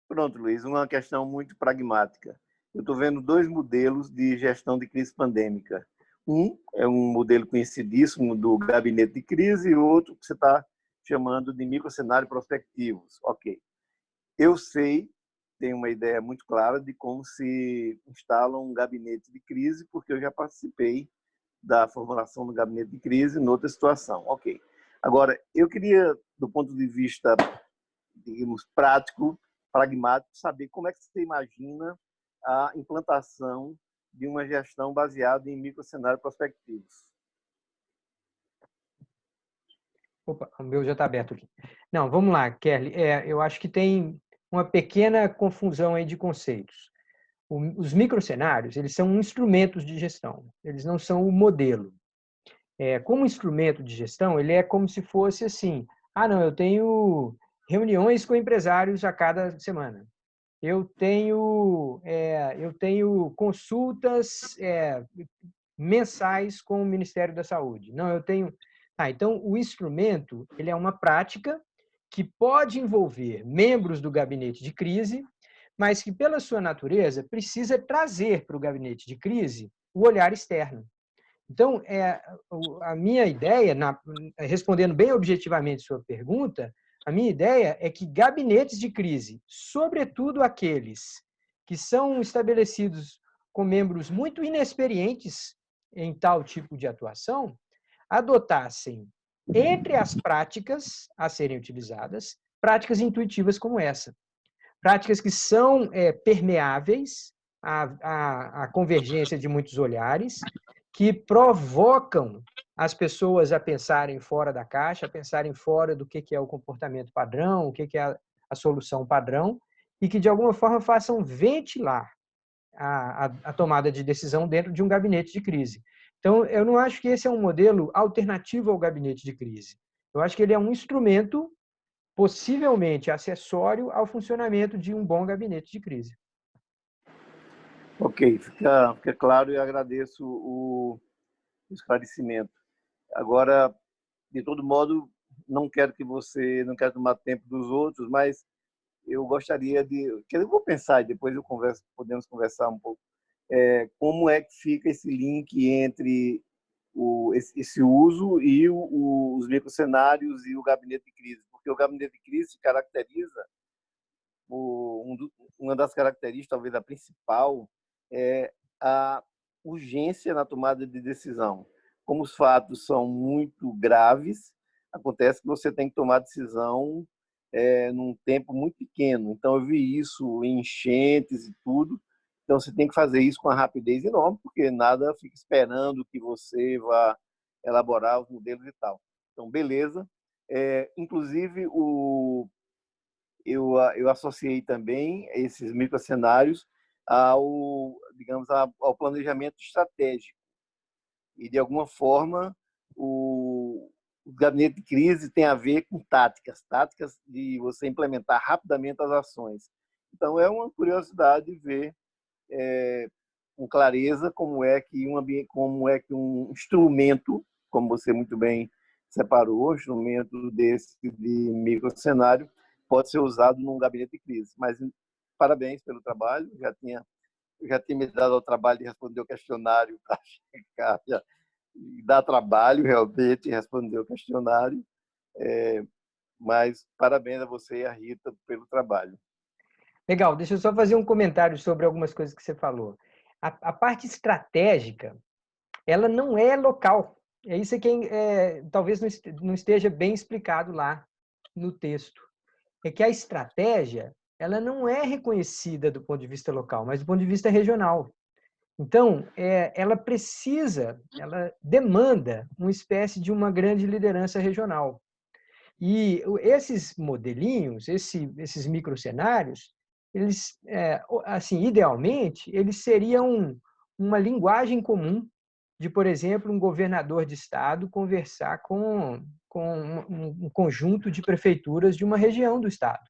Pronto, Luiz, uma questão muito pragmática. Eu estou vendo dois modelos de gestão de crise pandêmica. Um é um modelo conhecidíssimo do gabinete de crise e outro que você está chamando de microcenário prospectivos. Ok. Eu sei, tenho uma ideia muito clara de como se instala um gabinete de crise, porque eu já participei da formulação do gabinete de crise em outra situação. Ok. Agora, eu queria, do ponto de vista, digamos, prático, pragmático, saber como é que você imagina a implantação de uma gestão baseada em microcenários prospectivos. Opa, o meu já está aberto aqui. Não, vamos lá, Kerly. Eu acho que tem uma pequena confusão aí de conceitos. Os microcenários, eles são instrumentos de gestão, eles não são o modelo. Como instrumento de gestão, ele é como se fosse assim, não, eu tenho reuniões com empresários a cada semana. Eu tenho consultas mensais com o Ministério da Saúde. Não, eu tenho... Então, o instrumento ele é uma prática que pode envolver membros do gabinete de crise, mas que, pela sua natureza, precisa trazer para o gabinete de crise o olhar externo. Então, a minha ideia, respondendo bem objetivamente sua pergunta, a minha ideia é que gabinetes de crise, sobretudo aqueles que são estabelecidos com membros muito inexperientes em tal tipo de atuação, adotassem, entre as práticas a serem utilizadas, práticas intuitivas como essa. Práticas que são permeáveis à convergência de muitos olhares, que provocam as pessoas a pensarem fora da caixa, a pensarem fora do que é o comportamento padrão, o que é a solução padrão, e que, de alguma forma, façam ventilar a tomada de decisão dentro de um gabinete de crise. Então, eu não acho que esse é um modelo alternativo ao gabinete de crise. Eu acho que ele é um instrumento possivelmente acessório ao funcionamento de um bom gabinete de crise. Ok, fica claro e agradeço o esclarecimento. Agora, de todo modo, não quero tomar tempo dos outros, mas eu gostaria eu vou pensar e depois podemos conversar um pouco, como é que fica esse link entre esse uso e os microcenários e o gabinete de crise, porque o gabinete de crise se caracteriza uma das características, talvez a principal, é a urgência na tomada de decisão. Como os fatos são muito graves, acontece que você tem que tomar decisão num tempo muito pequeno. Então, eu vi isso em enchentes e tudo. Então, você tem que fazer isso com uma rapidez enorme, porque nada fica esperando que você vá elaborar os modelos e tal. Então, beleza. Inclusive, eu associei também esses microcenários ao planejamento estratégico. E, de alguma forma, o gabinete de crise tem a ver com táticas de você implementar rapidamente as ações. Então, é uma curiosidade ver com clareza como é que um instrumento, como você muito bem separou, um instrumento desse de microcenário, pode ser usado num gabinete de crise. Mas parabéns pelo trabalho, já tinha me dado ao trabalho de responder o questionário para checar, dá trabalho realmente responder o questionário, mas parabéns a você e a Rita pelo trabalho. Legal, deixa eu só fazer um comentário sobre algumas coisas que você falou. A parte estratégica, ela não é local. É isso que talvez não esteja bem explicado lá no texto. É que a estratégia, ela não é reconhecida do ponto de vista local, mas do ponto de vista regional. Então, ela demanda uma espécie de uma grande liderança regional. E esses modelinhos, esses microcenários, eles, assim, idealmente, eles seriam uma linguagem comum de, por exemplo, um governador de estado conversar com um conjunto de prefeituras de uma região do estado.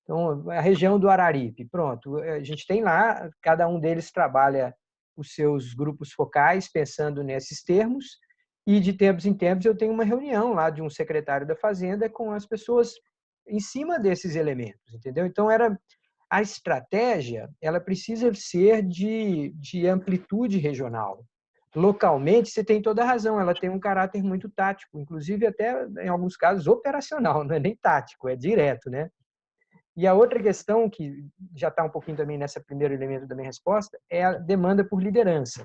Então, a região do Araripe, pronto, a gente tem lá, cada um deles trabalha os seus grupos focais pensando nesses termos, e de tempos em tempos eu tenho uma reunião lá de um secretário da Fazenda com as pessoas em cima desses elementos, entendeu? Então, a estratégia, ela precisa ser de amplitude regional. Localmente, você tem toda a razão, ela tem um caráter muito tático, inclusive até, em alguns casos, operacional, não é nem tático, é direto, né? E a outra questão, que já está um pouquinho também nesse primeiro elemento da minha resposta, é a demanda por liderança,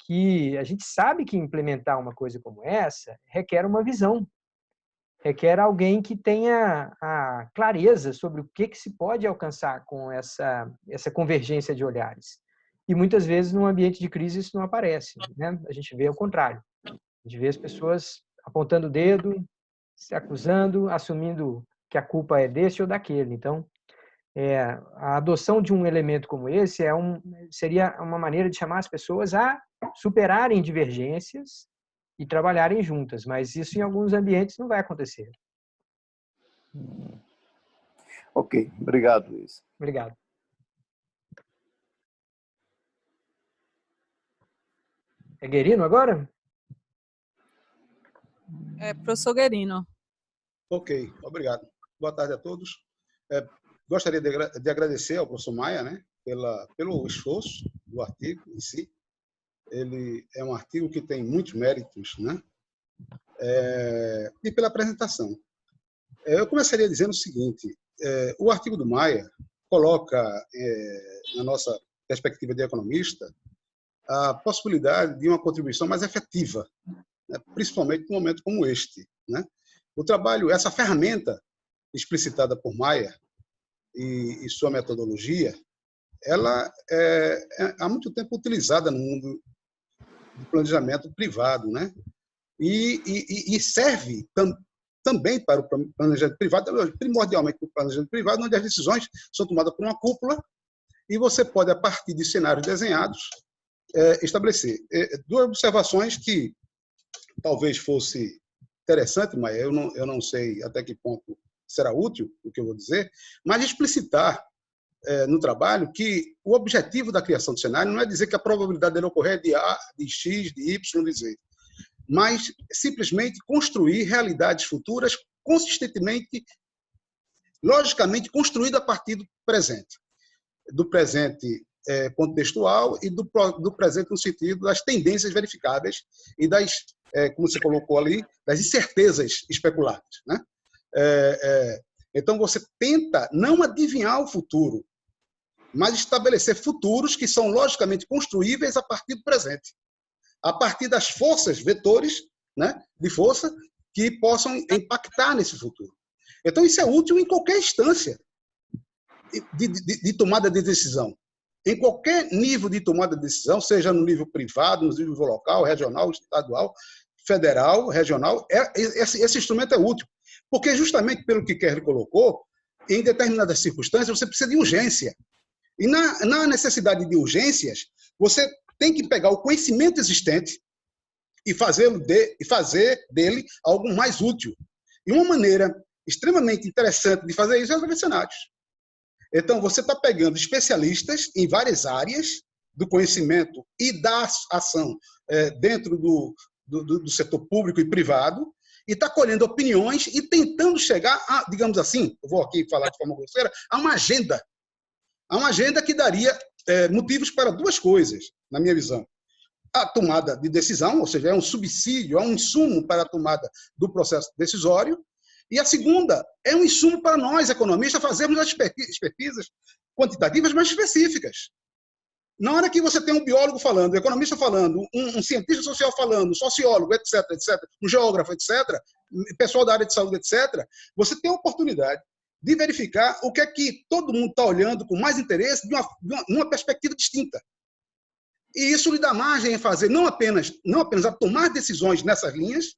que a gente sabe que implementar uma coisa como essa requer uma visão, requer alguém que tenha a clareza sobre o que se pode alcançar com essa convergência de olhares. E muitas vezes, num ambiente de crise, isso não aparece, né? A gente vê o contrário. A gente vê as pessoas apontando o dedo, se acusando, assumindo que a culpa é desse ou daquele. Então, a adoção de um elemento como esse seria uma maneira de chamar as pessoas a superarem divergências e trabalharem juntas, mas isso em alguns ambientes não vai acontecer. Ok, obrigado, Luiz. Obrigado. É Guerino agora? Professor Guerino. Ok, obrigado. Boa tarde a todos. Gostaria de agradecer ao professor Maia, né, pelo esforço do artigo em si. Ele é um artigo que tem muitos méritos, né, e pela apresentação. Eu começaria dizendo o seguinte: o artigo do Maia coloca, na nossa perspectiva de economista, a possibilidade de uma contribuição mais efetiva, né, principalmente num momento como este, né? O trabalho, essa ferramenta explicitada por Maia e sua metodologia, ela é há muito tempo utilizada no mundo do planejamento privado, né? E serve também para o planejamento privado, primordialmente para o planejamento privado, onde as decisões são tomadas por uma cúpula e você pode, a partir de cenários desenhados, estabelecer. Duas observações que talvez fosse interessante, mas eu não sei até que ponto será útil o que eu vou dizer, mas explicitar no trabalho que o objetivo da criação do cenário não é dizer que a probabilidade dele ocorrer é de A, de X, de Y, de Z, mas simplesmente construir realidades futuras consistentemente, logicamente construídas a partir do presente contextual e do presente no sentido das tendências verificáveis e das, como você colocou ali, das incertezas especuladas, né? Então, você tenta não adivinhar o futuro, mas estabelecer futuros que são logicamente construíveis a partir do presente, a partir das forças, vetores, né, de força que possam impactar nesse futuro. Então, isso é útil em qualquer instância de tomada de decisão. Em qualquer nível de tomada de decisão, seja no nível privado, no nível local, regional, estadual, federal, regional, esse instrumento é útil. Porque justamente pelo que Kerry colocou, em determinadas circunstâncias, você precisa de urgência. E na necessidade de urgências, você tem que pegar o conhecimento existente e fazer dele algo mais útil. E uma maneira extremamente interessante de fazer isso é os cenários. Então, você está pegando especialistas em várias áreas do conhecimento e da ação dentro do setor público e privado, e está colhendo opiniões e tentando chegar a, digamos assim, eu vou aqui falar de forma grosseira, a uma agenda. A uma agenda que daria motivos para duas coisas, na minha visão. A tomada de decisão, ou seja, é um subsídio, é um insumo para a tomada do processo decisório. E a segunda é um insumo para nós, economistas, fazermos as pesquisas quantitativas, mas específicas. Na hora que você tem um biólogo falando, um economista falando, um cientista social falando, um sociólogo, etc., um geógrafo, etc., pessoal da área de saúde, etc., você tem a oportunidade de verificar o que é que todo mundo está olhando com mais interesse de uma perspectiva distinta. E isso lhe dá margem a fazer não apenas a tomar decisões nessas linhas,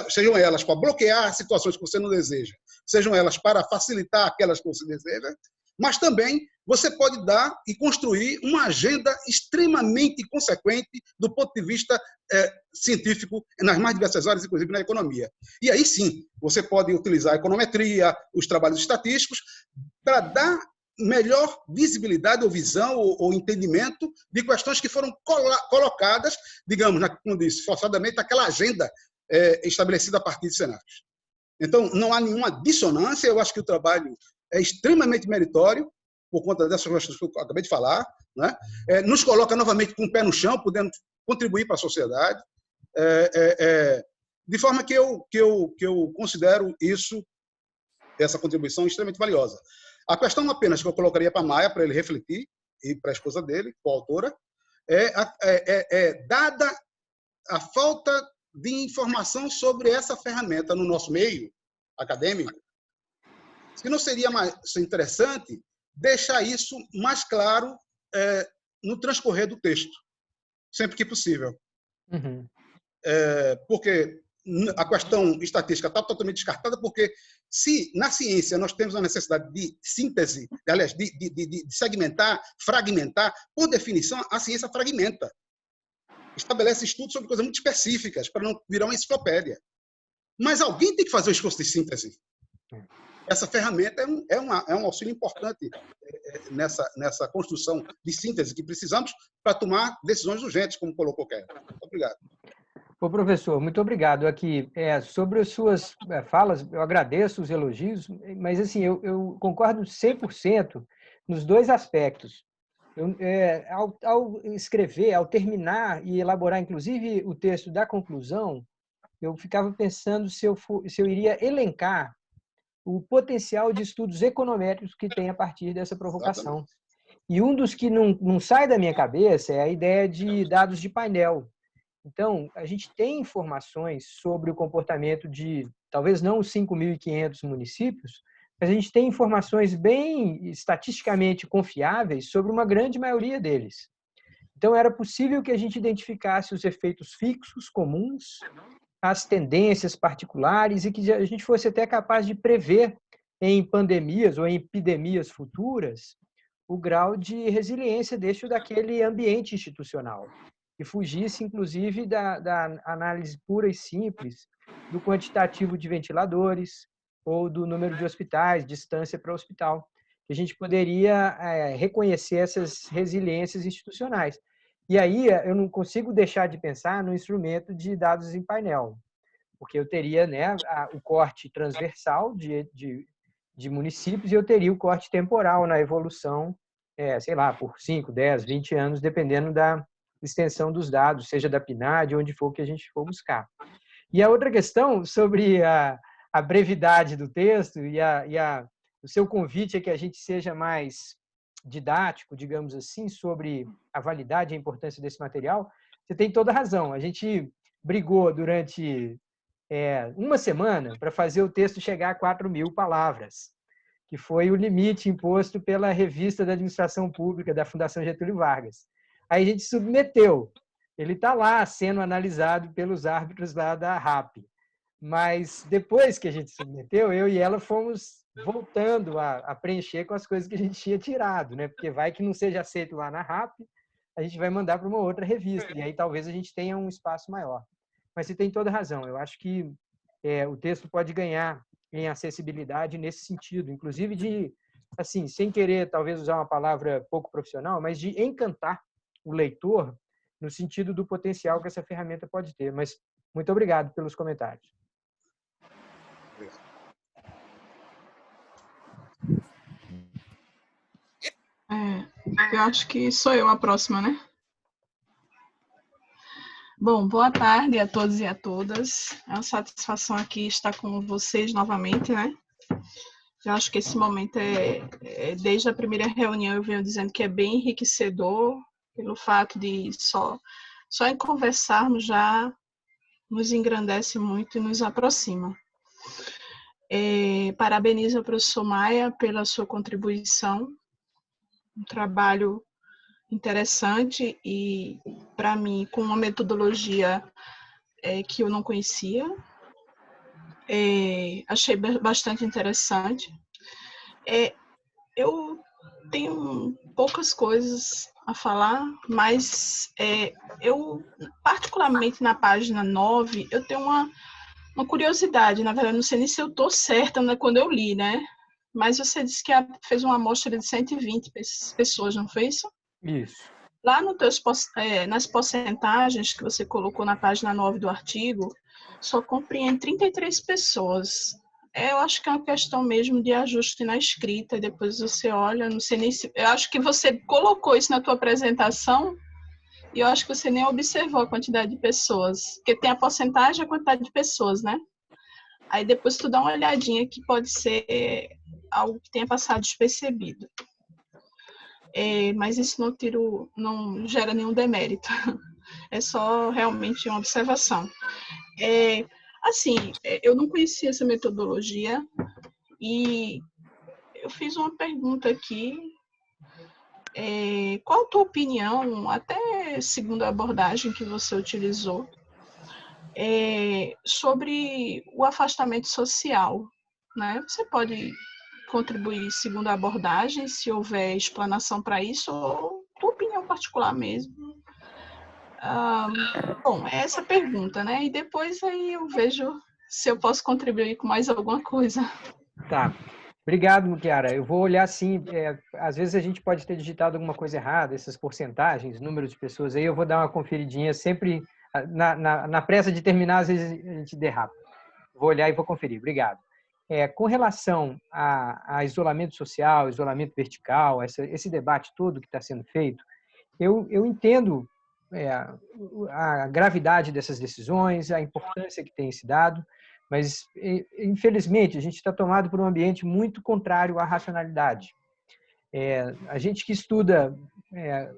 sejam elas para bloquear situações que você não deseja, sejam elas para facilitar aquelas que você deseja, mas também você pode dar e construir uma agenda extremamente consequente do ponto de vista científico nas mais diversas áreas, inclusive na economia. E aí sim, você pode utilizar a econometria, os trabalhos estatísticos, para dar melhor visibilidade ou visão ou entendimento de questões que foram colocadas, digamos, como disse, forçadamente, naquela agenda estabelecida a partir de cenários. Então, não há nenhuma dissonância, eu acho que o trabalho é extremamente meritório, por conta dessas questões que eu acabei de falar, né? Nos coloca novamente com o pé no chão, podendo contribuir para a sociedade, de forma que eu considero essa contribuição extremamente valiosa. A questão apenas que eu colocaria para a Maia, para ele refletir, e para a esposa dele, coautora, dada a falta de informação sobre essa ferramenta no nosso meio acadêmico, se não seria mais interessante deixar isso mais claro no transcorrer do texto, sempre que possível. Uhum. Porque a questão estatística está totalmente descartada, porque se na ciência nós temos a necessidade de síntese, aliás, de segmentar, fragmentar, por definição, a ciência fragmenta. Estabelece estudos sobre coisas muito específicas, para não virar uma enciclopédia. Mas alguém tem que fazer o esforço de síntese. Essa ferramenta é um auxílio importante nessa construção de síntese que precisamos para tomar decisões urgentes, como colocou o Kevin. Obrigado. Ô, professor, muito obrigado. Aqui, sobre as suas falas, eu agradeço os elogios, mas assim, eu concordo 100% nos dois aspectos. Ao escrever, ao terminar e elaborar, inclusive, o texto da conclusão, eu ficava pensando se eu iria elencar o potencial de estudos econométricos que tem a partir dessa provocação. E um dos que não sai da minha cabeça é a ideia de dados de painel. Então, a gente tem informações sobre o comportamento de, talvez não os 5.500 municípios, mas a gente tem informações bem estatisticamente confiáveis sobre uma grande maioria deles. Então, era possível que a gente identificasse os efeitos fixos comuns, as tendências particulares e que a gente fosse até capaz de prever em pandemias ou em epidemias futuras o grau de resiliência deste ou daquele ambiente institucional e fugisse, inclusive, da análise pura e simples do quantitativo de ventiladores ou do número de hospitais, distância para o hospital. Que a gente poderia reconhecer essas resiliências institucionais. E aí eu não consigo deixar de pensar no instrumento de dados em painel, porque eu teria o corte transversal de municípios e eu teria o corte temporal na evolução, sei lá, por 5, 10, 20 anos, dependendo da extensão dos dados, seja da PNAD, onde for que a gente for buscar. E a outra questão sobre a brevidade do texto e o seu convite é que a gente seja mais didático, digamos assim, sobre a validade e a importância desse material, você tem toda a razão. A gente brigou durante uma semana para fazer o texto chegar a 4.000 palavras, que foi o limite imposto pela Revista da Administração Pública da Fundação Getúlio Vargas. Aí a gente submeteu. Ele está lá sendo analisado pelos árbitros lá da RAP. Mas depois que a gente submeteu, eu e ela fomos voltando a preencher com as coisas que a gente tinha tirado, né? Porque vai que não seja aceito lá na RAP, a gente vai mandar para uma outra revista, e aí talvez a gente tenha um espaço maior. Mas você tem toda razão, eu acho que o texto pode ganhar em acessibilidade nesse sentido, inclusive de, assim, sem querer talvez usar uma palavra pouco profissional, mas de encantar o leitor no sentido do potencial que essa ferramenta pode ter. Mas muito obrigado pelos comentários. Eu acho que sou eu a próxima, né? Bom, boa tarde a todos e a todas. É uma satisfação aqui estar com vocês novamente, né? Eu acho que esse momento desde a primeira reunião, eu venho dizendo que é bem enriquecedor, pelo fato de só em conversarmos já nos engrandece muito e nos aproxima. Parabenizo ao professor Maia pela sua contribuição, um trabalho interessante e, para mim, com uma metodologia que eu não conhecia. Achei bastante interessante. Eu tenho poucas coisas a falar, mas eu, particularmente na página 9, eu tenho uma curiosidade. Na verdade, não sei nem se eu estou certa, né, quando eu li, né? Mas você disse que fez uma amostra de 120 pessoas, não foi isso? Isso. Lá nas porcentagens que você colocou na página 9 do artigo, só compreende 33 pessoas. Eu acho que é uma questão mesmo de ajuste na escrita, e depois você olha, não sei nem se... Eu acho que você colocou isso na tua apresentação, e eu acho que você nem observou a quantidade de pessoas, porque tem a porcentagem e a quantidade de pessoas, né? Aí depois tu dá uma olhadinha que pode ser algo que tenha passado despercebido. Mas isso não gera nenhum demérito. É só realmente uma observação. Assim, eu não conhecia essa metodologia e eu fiz uma pergunta aqui. Qual a tua opinião, até segundo a abordagem que você utilizou, sobre o afastamento social, né? Você pode contribuir segundo a abordagem, se houver explanação para isso, ou tua opinião particular mesmo. Bom, é essa pergunta, né? E depois aí eu vejo se eu posso contribuir com mais alguma coisa. Tá. Obrigado, Chiara. Eu vou olhar sim. Às vezes a gente pode ter digitado alguma coisa errada, essas porcentagens, número de pessoas. Aí eu vou dar uma conferidinha sempre na pressa de terminar, às vezes a gente derrapa. Vou olhar e vou conferir. Obrigado. Com relação a isolamento social, isolamento vertical, esse debate todo que está sendo feito, eu entendo a gravidade dessas decisões, a importância que tem se dado, mas, infelizmente, a gente está tomado por um ambiente muito contrário à racionalidade. A gente que estuda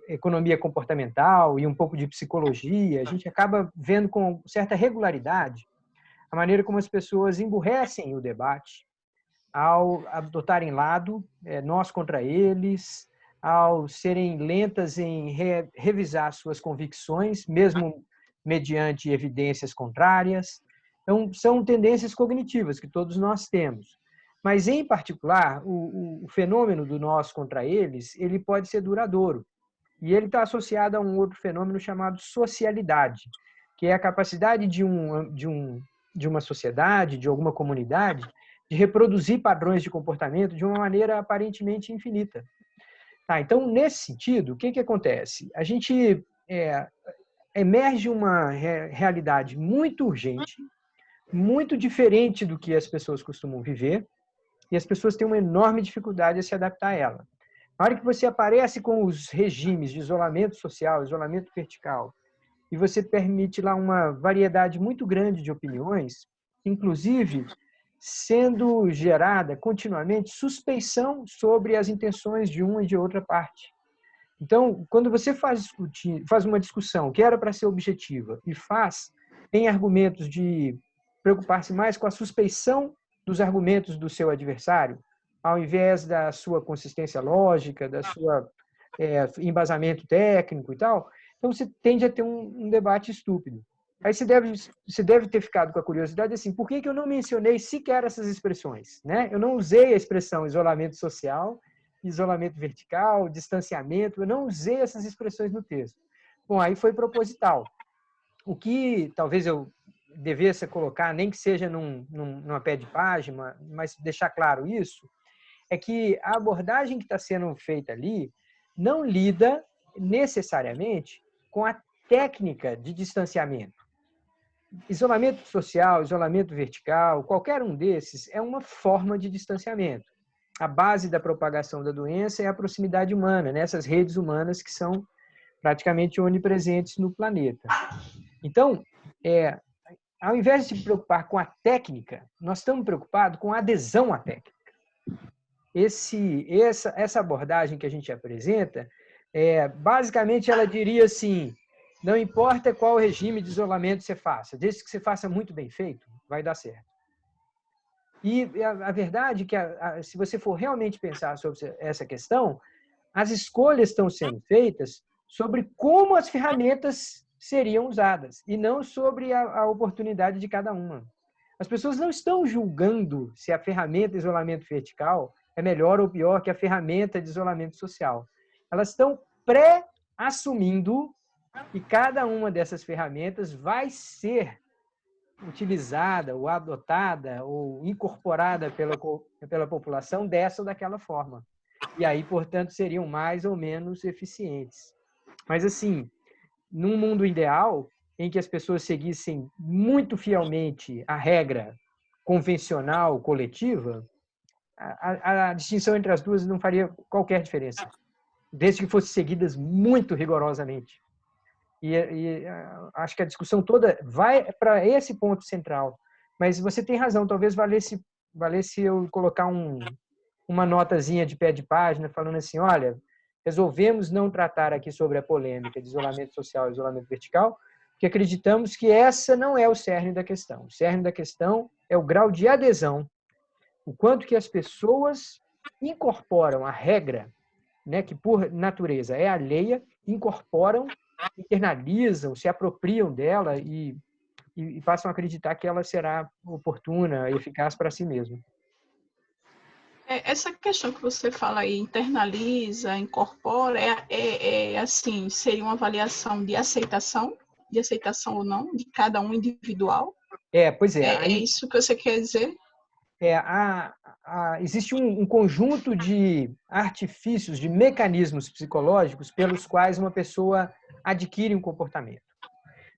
economia comportamental e um pouco de psicologia, a gente acaba vendo com certa regularidade a maneira como as pessoas emburrecem o debate ao adotarem lado, nós contra eles, ao serem lentas em revisar suas convicções, mesmo mediante evidências contrárias. Então, são tendências cognitivas que todos nós temos. Mas, em particular, o fenômeno do nós contra eles, ele pode ser duradouro. E ele está associado a um outro fenômeno chamado socialidade, que é a capacidade de uma sociedade, de alguma comunidade, de reproduzir padrões de comportamento de uma maneira aparentemente infinita. Então, nesse sentido, o que acontece? A gente emerge uma realidade muito urgente, muito diferente do que as pessoas costumam viver, e as pessoas têm uma enorme dificuldade a se adaptar a ela. Na hora que você aparece com os regimes de isolamento social, isolamento vertical, e você permite lá uma variedade muito grande de opiniões, inclusive sendo gerada continuamente suspeição sobre as intenções de uma e de outra parte. Então, quando você faz uma discussão que era para ser objetiva e tem argumentos de preocupar-se mais com a suspeição dos argumentos do seu adversário, ao invés da sua consistência lógica, da sua embasamento técnico e tal, então você tende a ter um debate estúpido. Aí você deve ter ficado com a curiosidade assim, por que eu não mencionei sequer essas expressões? Né? Eu não usei a expressão isolamento social, isolamento vertical, distanciamento, eu não usei essas expressões no texto. Bom, aí foi proposital. O que talvez eu devesse colocar, nem que seja numa pé de página, mas deixar claro isso, é que a abordagem que está sendo feita ali não lida necessariamente com a técnica de distanciamento. Isolamento social, isolamento vertical, qualquer um desses é uma forma de distanciamento. A base da propagação da doença é a proximidade humana, né? Essas redes humanas que são praticamente onipresentes no planeta. Então, ao invés de se preocupar com a técnica, nós estamos preocupados com a adesão à técnica. essa abordagem que a gente apresenta, basicamente ela diria assim, não importa qual regime de isolamento você faça, desde que você faça muito bem feito, vai dar certo. E a verdade é que, se você for realmente pensar sobre essa questão, as escolhas estão sendo feitas sobre como as ferramentas seriam usadas, e não sobre a oportunidade de cada uma. As pessoas não estão julgando se a ferramenta de isolamento vertical é melhor ou pior que a ferramenta de isolamento social. Elas estão pré-assumindo que cada uma dessas ferramentas vai ser utilizada, ou adotada, ou incorporada pela população dessa ou daquela forma. E aí, portanto, seriam mais ou menos eficientes. Mas, assim, num mundo ideal, em que as pessoas seguissem muito fielmente a regra convencional, coletiva, a distinção entre as duas não faria qualquer diferença, desde que fossem seguidas muito rigorosamente. E acho que a discussão toda vai para esse ponto central. Mas você tem razão, talvez valesse eu colocar uma notazinha de pé de página falando assim, olha, resolvemos não tratar aqui sobre a polêmica de isolamento social e isolamento vertical, porque acreditamos que essa não é o cerne da questão. O cerne da questão é o grau de adesão, o quanto que as pessoas incorporam a regra, né, que por natureza é alheia, incorporam, internalizam, se apropriam dela e passam a acreditar que ela será oportuna, eficaz para si mesma. Essa questão que você fala aí, internaliza, incorpora, assim, seria uma avaliação de aceitação ou não, de cada um individual? Pois é. É isso que você quer dizer? Existe um conjunto de artifícios, de mecanismos psicológicos pelos quais uma pessoa adquire um comportamento.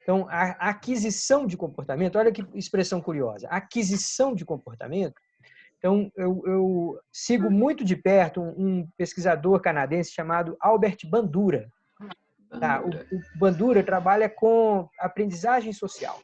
Então, a aquisição de comportamento, olha que expressão curiosa, aquisição de comportamento. Então, eu sigo muito de perto um pesquisador canadense chamado Albert Bandura. Tá? O Bandura trabalha com aprendizagem social.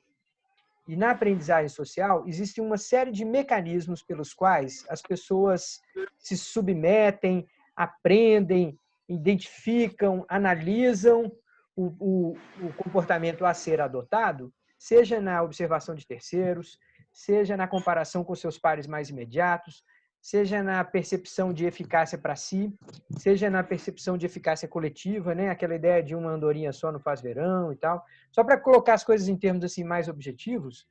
E na aprendizagem social, existe uma série de mecanismos pelos quais as pessoas se submetem, aprendem, identificam, analisam o comportamento a ser adotado, seja na observação de terceiros, seja na comparação com seus pares mais imediatos, seja na percepção de eficácia para si, seja na percepção de eficácia coletiva, né? Aquela ideia de uma andorinha só não faz verão e tal. Só para colocar as coisas em termos assim mais objetivos,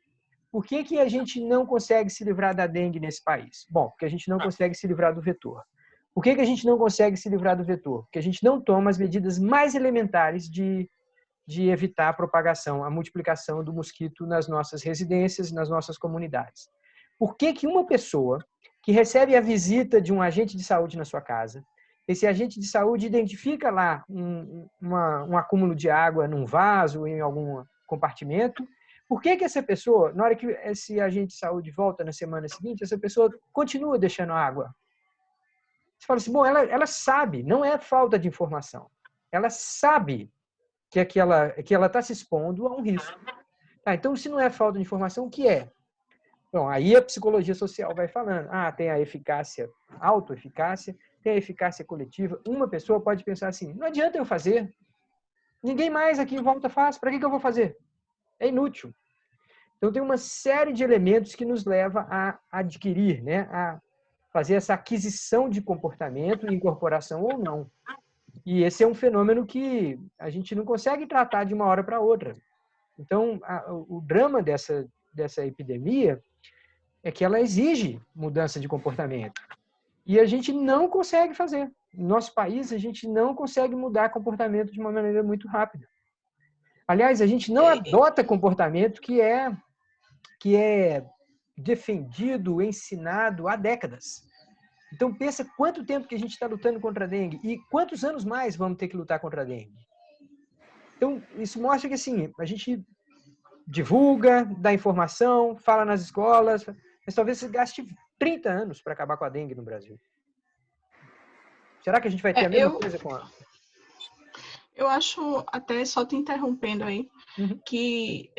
por que a gente não consegue se livrar da dengue nesse país? Bom, porque a gente não consegue se livrar do vetor. Por que a gente não consegue se livrar do vetor? Porque a gente não toma as medidas mais elementares de evitar a propagação, a multiplicação do mosquito nas nossas residências, nas nossas comunidades. Por que uma pessoa que recebe a visita de um agente de saúde na sua casa, esse agente de saúde identifica lá um acúmulo de água num vaso, em algum compartimento, por que essa pessoa, na hora que esse agente de saúde volta na semana seguinte, essa pessoa continua deixando água? Você fala assim, bom, ela sabe, não é falta de informação. Ela sabe que ela está se expondo a um risco. Então, se não é falta de informação, o que é? Bom, aí a psicologia social vai falando. Tem a eficácia, autoeficácia, tem a eficácia coletiva. Uma pessoa pode pensar assim, não adianta eu fazer. Ninguém mais aqui em volta faz. Para que eu vou fazer? É inútil. Então, tem uma série de elementos que nos leva a adquirir, né? A fazer essa aquisição de comportamento, incorporação ou não. E esse é um fenômeno que a gente não consegue tratar de uma hora para outra. Então, o drama dessa epidemia é que ela exige mudança de comportamento. E a gente não consegue fazer. No nosso país, a gente não consegue mudar comportamento de uma maneira muito rápida. Aliás, a gente não adota comportamento que é defendido, ensinado há décadas. Então, pensa quanto tempo que a gente está lutando contra a dengue e quantos anos mais vamos ter que lutar contra a dengue. Então, isso mostra que, assim, a gente divulga, dá informação, fala nas escolas, mas talvez você gaste 30 anos para acabar com a dengue no Brasil. Será que a gente vai ter a mesma coisa com a... Eu acho, até só te interrompendo aí, que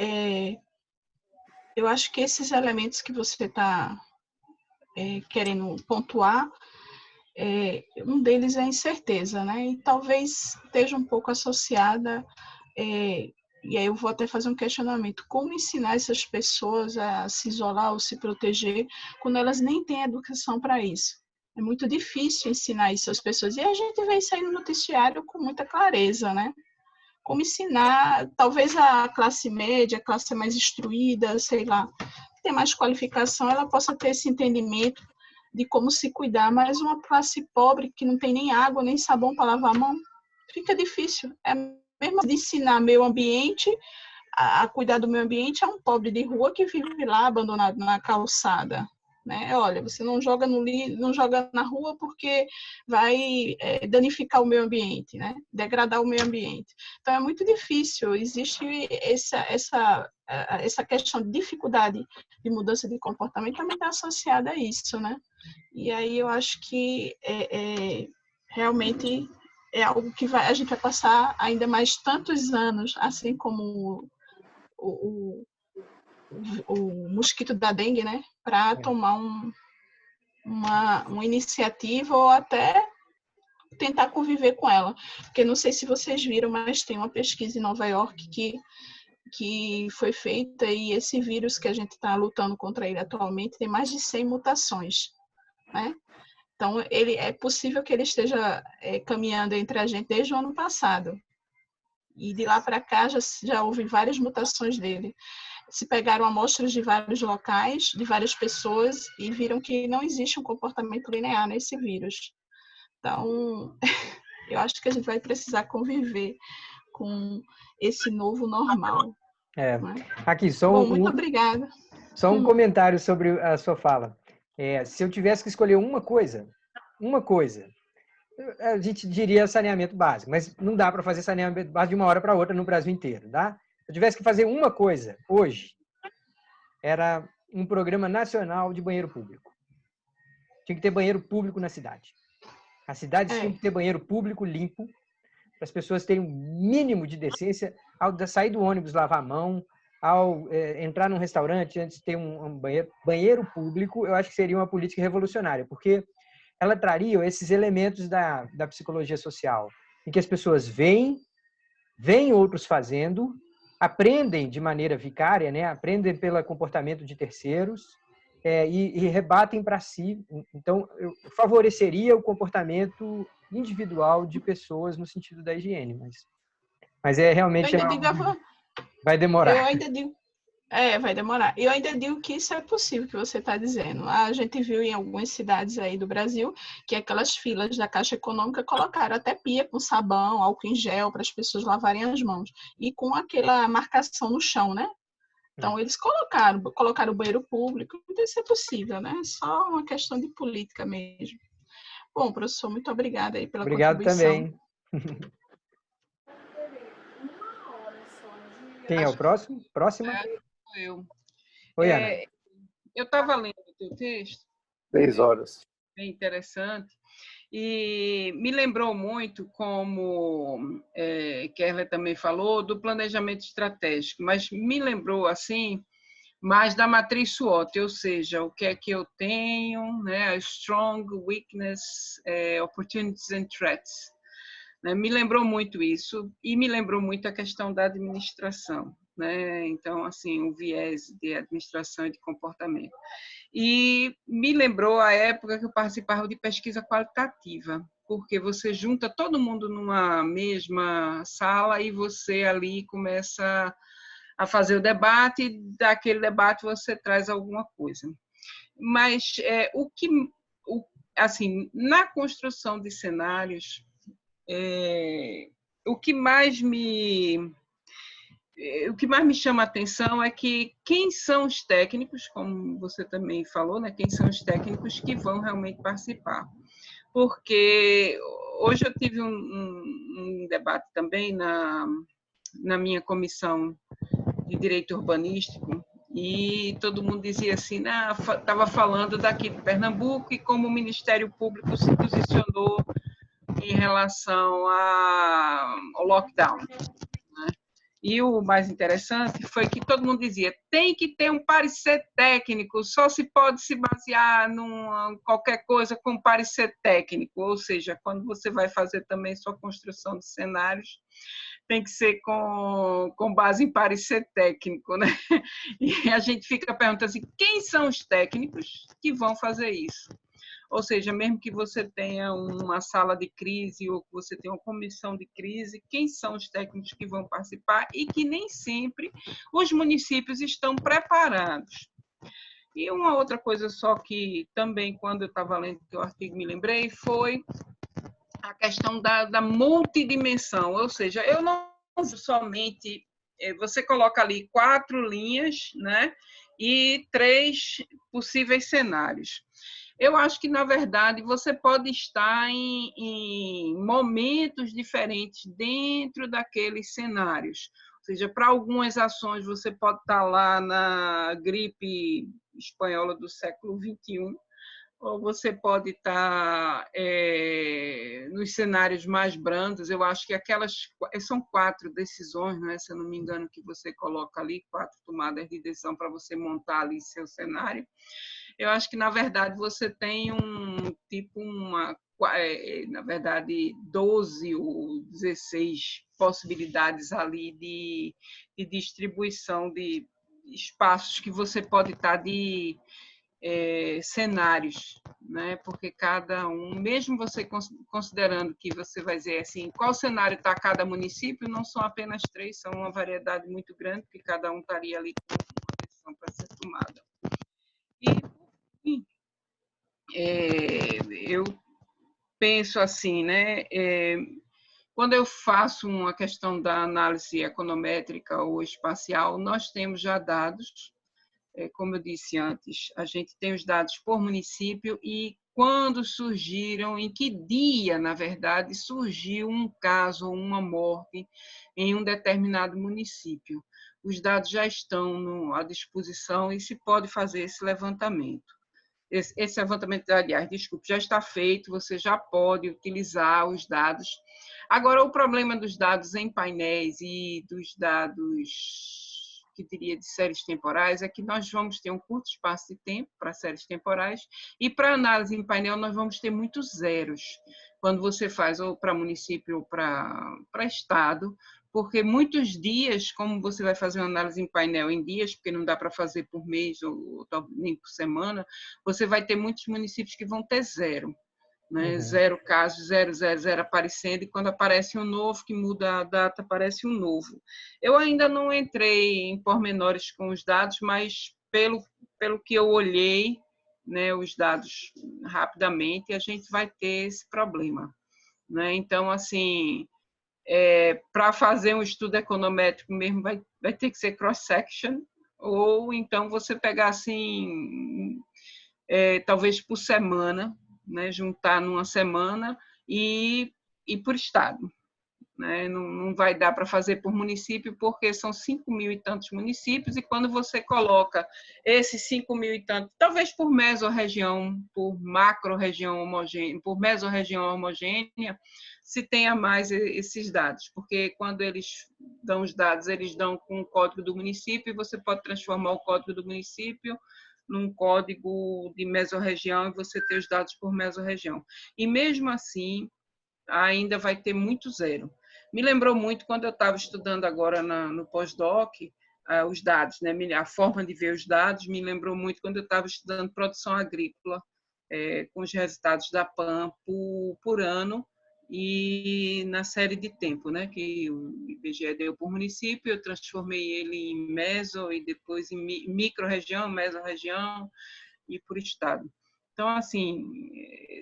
eu acho que esses elementos que você está querendo pontuar um deles é a incerteza, né? E talvez esteja um pouco associada, e aí eu vou até fazer um questionamento, como ensinar essas pessoas a se isolar ou se proteger quando elas nem têm educação para isso? É muito difícil ensinar isso às pessoas, e a gente vê isso aí no noticiário com muita clareza, né? Como ensinar, talvez a classe média, a classe mais instruída, sei lá, que tem mais qualificação, ela possa ter esse entendimento de como se cuidar, mas uma classe pobre que não tem nem água, nem sabão para lavar a mão, fica difícil. É mesmo de ensinar meio ambiente, a cuidar do meio ambiente, a um pobre de rua que vive lá abandonado na calçada. Né? Olha, você não joga não joga na rua porque vai danificar o meio ambiente, né? Degradar o meio ambiente. Então é muito difícil. Existe essa questão de dificuldade de mudança de comportamento também está associada a isso, né? E aí eu acho que realmente é algo que a gente vai passar ainda mais tantos anos, assim como o mosquito da dengue, né? Para tomar uma iniciativa ou até tentar conviver com ela. Porque não sei se vocês viram, mas tem uma pesquisa em Nova York que foi feita e esse vírus que a gente está lutando contra ele atualmente tem mais de 100 mutações, né? Então, é possível que ele esteja caminhando entre a gente desde o ano passado. E de lá para cá já houve várias mutações dele. Se pegaram amostras de vários locais, de várias pessoas, e viram que não existe um comportamento linear nesse vírus. Então, eu acho que a gente vai precisar conviver com esse novo normal. Né? Aqui, muito obrigada. Só um comentário sobre a sua fala. Se eu tivesse que escolher uma coisa, a gente diria saneamento básico, mas não dá para fazer saneamento básico de uma hora para outra no Brasil inteiro, tá? Se eu tivesse que fazer uma coisa hoje, era um programa nacional de banheiro público. Tinha que ter banheiro público na cidade. As cidades tinham que ter banheiro público limpo, para as pessoas terem um mínimo de decência ao sair do ônibus, lavar a mão, ao entrar num restaurante antes de ter um banheiro público. Eu acho que seria uma política revolucionária, porque ela traria esses elementos da psicologia social, em que as pessoas veem outros fazendo, aprendem de maneira vicária, né? Aprendem pelo comportamento de terceiros e rebatem para si. Então, eu favoreceria o comportamento individual de pessoas no sentido da higiene, mas realmente vai demorar. Eu ainda digo, vai demorar. Eu ainda digo que isso é possível, que você está dizendo. A gente viu em algumas cidades aí do Brasil que aquelas filas da Caixa Econômica colocaram até pia com sabão, álcool em gel para as pessoas lavarem as mãos. E com aquela marcação no chão, né? Então, eles colocaram o banheiro público. Então, isso é possível, né? É só uma questão de política mesmo. Bom, professor, muito obrigada aí pela contribuição. Obrigado também. Quem é o próximo? Próxima? Eu. Oi, Ana. Eu estava lendo o teu texto. 6 horas. É interessante. E me lembrou muito, como Kerla também falou, do planejamento estratégico, mas me lembrou, assim, mais da matriz SWOT, ou seja, o que é que eu tenho, né, a strong, weakness, opportunities and threats. Né? Me lembrou muito isso e me lembrou muito a questão da administração. Né? Então, assim, o viés de administração e de comportamento. E me lembrou a época que eu participava de pesquisa qualitativa, porque você junta todo mundo numa mesma sala e você ali começa a fazer o debate, e daquele debate você traz alguma coisa. Mas assim, na construção de cenários, o que mais me chama a atenção é que quem são os técnicos, como você também falou, né? Quem são os técnicos que vão realmente participar. Porque hoje eu tive um debate também na minha comissão de direito urbanístico e todo mundo dizia assim, estava falando daqui de Pernambuco e como o Ministério Público se posicionou em relação ao lockdown. Né? E o mais interessante foi que todo mundo dizia, tem que ter um parecer técnico, só se pode se basear em qualquer coisa com parecer técnico, ou seja, quando você vai fazer também sua construção de cenários, tem que ser com base em parecer técnico, né? E a gente fica perguntando assim, quem são os técnicos que vão fazer isso? Ou seja, mesmo que você tenha uma sala de crise ou que você tenha uma comissão de crise, quem são os técnicos que vão participar e que nem sempre os municípios estão preparados. E uma outra coisa só que também, quando eu estava lendo o artigo, me lembrei, foi a questão da multidimensão, ou seja, eu não somente... Você coloca ali 4 linhas, né, e 3 possíveis cenários. Eu acho que, na verdade, você pode estar em momentos diferentes dentro daqueles cenários. Ou seja, para algumas ações, você pode estar lá na gripe espanhola do século XXI, ou você pode estar nos cenários mais brandos. Eu acho que são 4 decisões, né, se eu não me engano, que você coloca ali, 4 tomadas de decisão para você montar ali seu cenário. Eu acho que, na verdade, você tem na verdade, 12 ou 16 possibilidades ali de distribuição de espaços que você pode estar de cenários, né? Porque cada um, mesmo você considerando que você vai dizer assim, qual cenário está cada município, não são apenas 3, são uma variedade muito grande, porque cada um estaria ali com uma decisão para ser tomada. E eu penso assim, né? Quando eu faço uma questão da análise econométrica ou espacial, nós temos já dados, como eu disse antes, a gente tem os dados por município e quando surgiram, em que dia, na verdade, surgiu um caso ou uma morte em um determinado município. Os dados já estão à disposição e se pode fazer esse levantamento. Esse levantamento, aliás, desculpe, já está feito, você já pode utilizar os dados. Agora, o problema dos dados em painéis e dos dados, que diria, de séries temporais, é que nós vamos ter um curto espaço de tempo para séries temporais e para análise em painel nós vamos ter muitos zeros, quando você faz ou para município ou para estado, porque muitos dias, como você vai fazer uma análise em painel em dias, porque não dá para fazer por mês ou nem por semana, você vai ter muitos municípios que vão ter zero, né? 0 casos, 0, 0, 0 aparecendo, e quando aparece um novo, que muda a data, aparece um novo. Eu ainda não entrei em pormenores com os dados, mas pelo que eu olhei, né, os dados rapidamente, a gente vai ter esse problema, né? Então, assim... para fazer um estudo econométrico mesmo vai ter que ser cross-section, ou então você pegar assim, talvez por semana, né, juntar numa semana e por estado. Né? Não vai dar para fazer por município, porque são 5.000 e tantos municípios, e quando você coloca esses 5.000 e tantos, talvez por mesorregião, por macro-região homogênea, por mesorregião homogênea, se tenha mais esses dados, porque quando eles dão os dados, eles dão com o código do município, e você pode transformar o código do município num código de mesorregião, e você ter os dados por mesorregião. E mesmo assim, ainda vai ter muito zero. Me lembrou muito quando eu estava estudando agora no pós-doc, os dados, né? A forma de ver os dados me lembrou muito quando eu estava estudando produção agrícola, com os resultados da PAN por ano e na série de tempo, né? Que o IBGE deu por município, eu transformei ele em meso e depois em micro-região, mesorregião e por estado. Então, assim,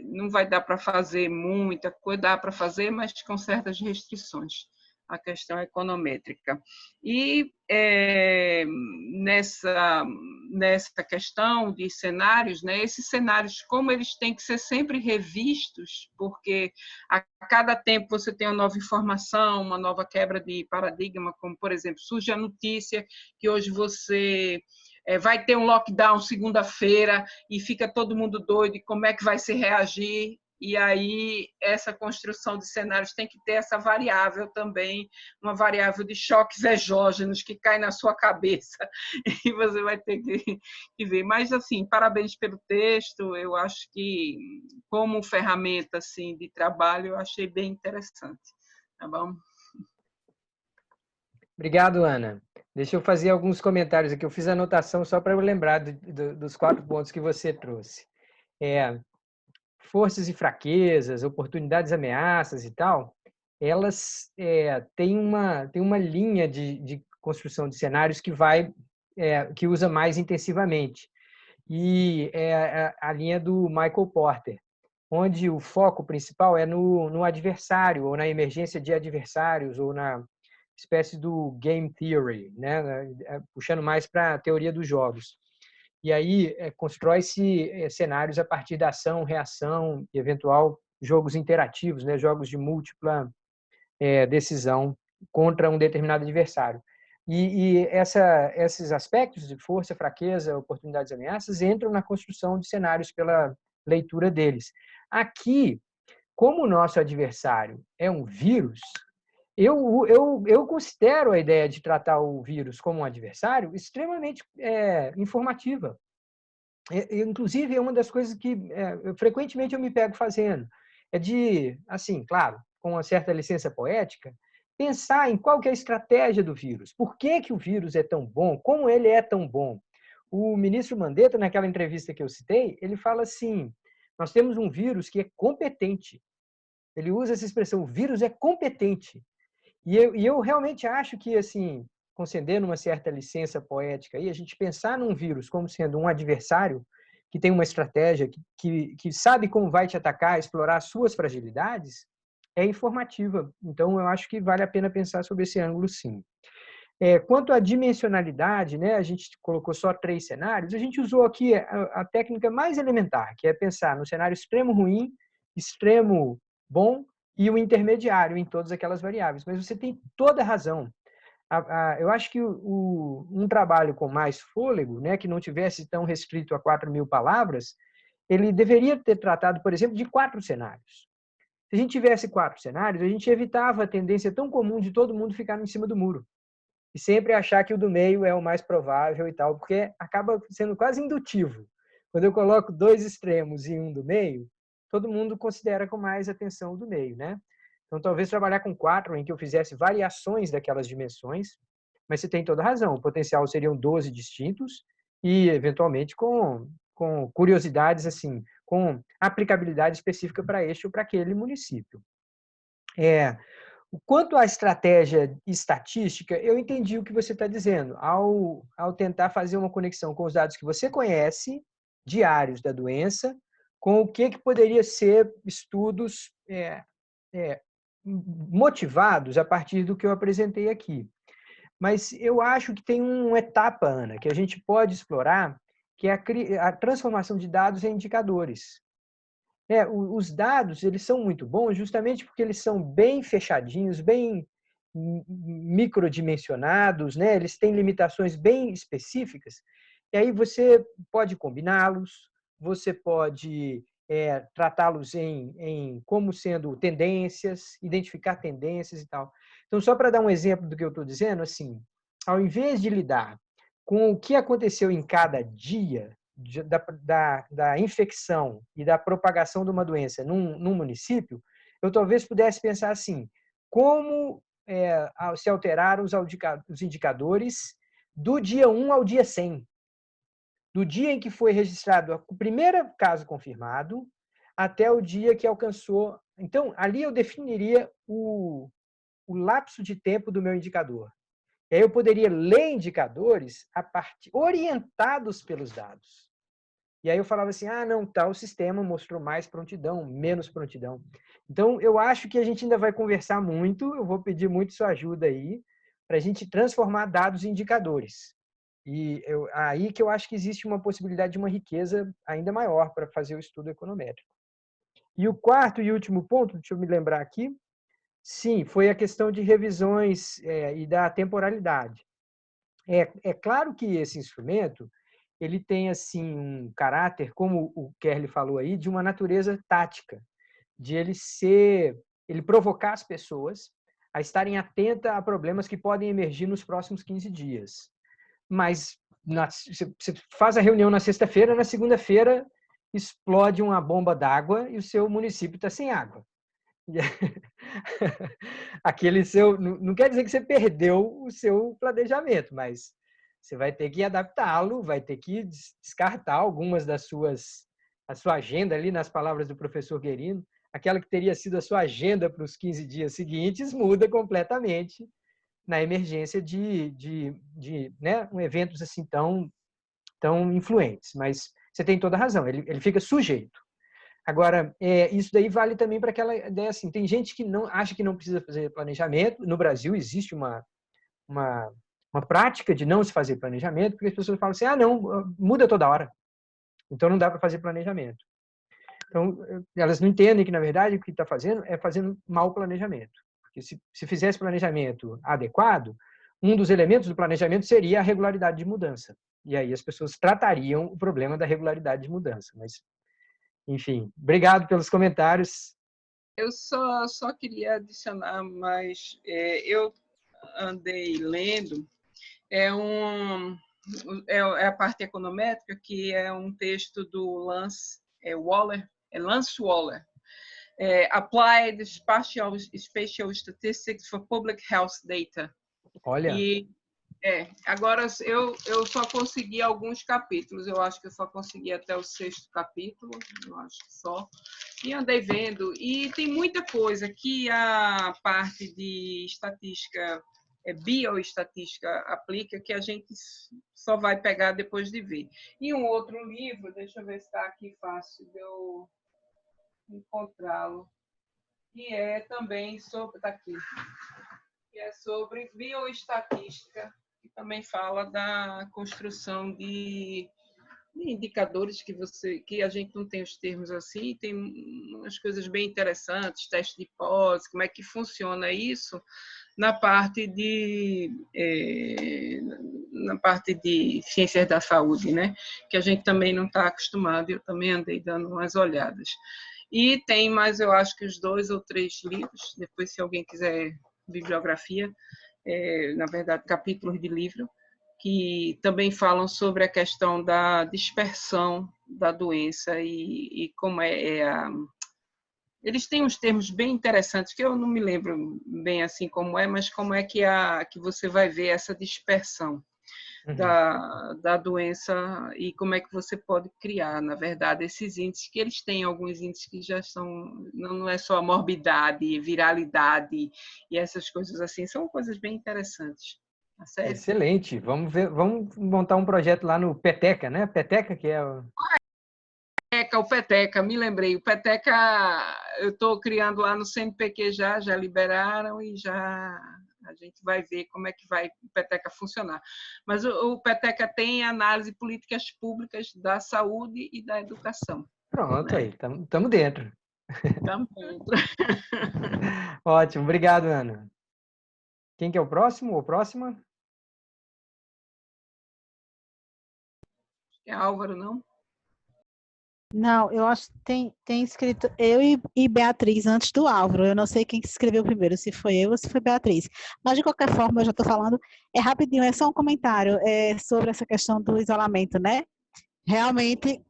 não vai dar para fazer muita coisa, dá para fazer, mas com certas restrições, a questão econométrica. E nessa questão de cenários, né, esses cenários, como eles têm que ser sempre revistos, porque a cada tempo você tem uma nova informação, uma nova quebra de paradigma, como, por exemplo, surge a notícia que hoje você... vai ter um lockdown segunda-feira e fica todo mundo doido, e como é que vai se reagir? e aí essa construção de cenários tem que ter essa variável também, uma variável de choques exógenos que cai na sua cabeça e você vai ter que ver. Mas, assim, parabéns pelo texto, eu acho que, como ferramenta assim, de trabalho, eu achei bem interessante. Tá bom? Obrigado, Ana. Deixa eu fazer alguns comentários aqui. Eu fiz a anotação só para eu lembrar dos 4 pontos que você trouxe. Forças e fraquezas, oportunidades, ameaças e tal, elas têm uma linha de construção de cenários que usa mais intensivamente. E é a linha do Michael Porter, onde o foco principal é no adversário, ou na emergência de adversários, ou na espécie do game theory, né? Puxando mais para a teoria dos jogos. E aí constrói-se cenários a partir da ação, reação e eventual jogos interativos, né? Jogos de múltipla decisão contra um determinado adversário. E esses aspectos de força, fraqueza, oportunidades e ameaças entram na construção de cenários pela leitura deles. Aqui, como o nosso adversário é um vírus, eu considero a ideia de tratar o vírus como um adversário extremamente informativa. Inclusive, é uma das coisas que frequentemente eu me pego fazendo. É de, assim, claro, com uma certa licença poética, pensar em qual que é a estratégia do vírus. Por que o vírus é tão bom? Como ele é tão bom? O ministro Mandetta, naquela entrevista que eu citei, ele fala assim, nós temos um vírus que é competente. Ele usa essa expressão, o vírus é competente. E eu realmente acho que, assim, concedendo uma certa licença poética aí, a gente pensar num vírus como sendo um adversário que tem uma estratégia, que sabe como vai te atacar, explorar suas fragilidades, é informativa. Então, eu acho que vale a pena pensar sobre esse ângulo, sim. Quanto à dimensionalidade, né, a gente colocou só 3 cenários, a gente usou aqui a técnica mais elementar, que é pensar no cenário extremo ruim, extremo bom e o intermediário em todas aquelas variáveis. Mas você tem toda a razão. Eu acho que um trabalho com mais fôlego, né, que não tivesse tão restrito a 4.000 palavras, ele deveria ter tratado, por exemplo, de 4 cenários. Se a gente tivesse 4 cenários, a gente evitava a tendência tão comum de todo mundo ficar em cima do muro e sempre achar que o do meio é o mais provável e tal, porque acaba sendo quase indutivo. Quando eu coloco 2 extremos e um do meio, todo mundo considera com mais atenção o do meio, né? Então, talvez trabalhar com 4, em que eu fizesse variações daquelas dimensões, mas você tem toda a razão, o potencial seriam 12 distintos e, eventualmente, com curiosidades, assim, com aplicabilidade específica para este ou para aquele município. Quanto à estratégia estatística, eu entendi o que você está dizendo. Ao tentar fazer uma conexão com os dados que você conhece, diários da doença, com o que poderia ser estudos motivados a partir do que eu apresentei aqui. Mas eu acho que tem uma etapa, Ana, que a gente pode explorar, que é a transformação de dados em indicadores. Os dados, eles são muito bons justamente porque eles são bem fechadinhos, bem microdimensionados, né? Eles têm limitações bem específicas, e aí você pode combiná-los, você pode tratá-los como sendo tendências, identificar tendências e tal. Então, só para dar um exemplo do que eu estou dizendo, assim, ao invés de lidar com o que aconteceu em cada dia, da infecção e da propagação de uma doença num município, eu talvez pudesse pensar assim, como se alteraram os indicadores do dia 1 ao dia 100, do dia em que foi registrado o primeiro caso confirmado até o dia que alcançou. Então, ali eu definiria o lapso de tempo do meu indicador. E aí eu poderia ler indicadores orientados pelos dados. E aí eu falava assim, não, tal sistema mostrou mais prontidão, menos prontidão. Então, eu acho que a gente ainda vai conversar muito, eu vou pedir muito sua ajuda aí, para a gente transformar dados em indicadores. E aí que eu acho que existe uma possibilidade de uma riqueza ainda maior para fazer o estudo econométrico. E o 4º e último ponto, deixa eu me lembrar aqui, sim, foi a questão de revisões e da temporalidade. É claro que esse instrumento ele tem assim um caráter, como o Kerli falou aí, de uma natureza tática. de ele provocar as pessoas a estarem atentas a problemas que podem emergir nos próximos 15 dias. Mas você faz a reunião na sexta-feira, na segunda-feira explode uma bomba d'água e o seu município está sem água. Não quer dizer que você perdeu o seu planejamento, mas você vai ter que adaptá-lo, vai ter que descartar algumas a sua agenda ali, nas palavras do professor Guerino, aquela que teria sido a sua agenda para os 15 dias seguintes, muda completamente na emergência de né, eventos assim tão influentes. Mas você tem toda a razão, ele fica sujeito. Agora, isso daí vale também para aquela ideia assim, tem gente que não acha que não precisa fazer planejamento. No Brasil existe uma prática de não se fazer planejamento, porque as pessoas falam assim, não, muda toda hora, então não dá para fazer planejamento. Então, elas não entendem que, na verdade, o que está fazendo é fazendo mau planejamento. Porque se fizesse planejamento adequado, um dos elementos do planejamento seria a regularidade de mudança. E aí as pessoas tratariam o problema da regularidade de mudança. Mas, enfim, obrigado pelos comentários. Eu só queria adicionar, mas eu andei lendo, é a parte econométrica, que é um texto do Lance Waller, Lance Waller, Applied Spatial Statistics for Public Health Data. Olha. E agora eu só consegui alguns capítulos, eu acho que eu só consegui até o 6º capítulo, eu acho que só, e andei vendo, e tem muita coisa que a parte de estatística, bioestatística aplica, que a gente só vai pegar depois de ver. E um outro livro, deixa eu ver se está aqui fácil de eu encontrá-lo, que é também sobre, está aqui, que é sobre bioestatística, que também fala da construção de indicadores que a gente não tem os termos assim, tem umas coisas bem interessantes, teste de hipótese, como é que funciona isso na parte de ciências da saúde, né? Que a gente também não está acostumado, eu também andei dando umas olhadas. E tem mais, eu acho que os 2 ou 3 livros, depois se alguém quiser bibliografia, na verdade, capítulos de livro, que também falam sobre a questão da dispersão da doença e como eles têm uns termos bem interessantes, que eu não me lembro bem assim como mas como é que você vai ver essa dispersão da doença e como é que você pode criar, na verdade, esses índices, que eles têm alguns índices que já são, não é só a morbidade, viralidade e essas coisas assim, são coisas bem interessantes. Tá certo? Excelente. Vamos montar um projeto lá no Peteca, né? Peteca, que é o Peteca, me lembrei. O Peteca, eu estou criando lá no CNPq já liberaram e já a gente vai ver como é que vai o Peteca funcionar. Mas o Peteca tem análise de políticas públicas da saúde e da educação. Pronto, né? Aí, estamos dentro. Estamos dentro. Ótimo, obrigado, Ana. Quem que é o próximo ou próxima? É Álvaro, não? Não, eu acho que tem escrito eu e Beatriz antes do Álvaro. Eu não sei quem escreveu primeiro, se foi eu ou se foi Beatriz. Mas, de qualquer forma, eu já estou falando, rapidinho, é só um comentário sobre essa questão do isolamento, né? Realmente,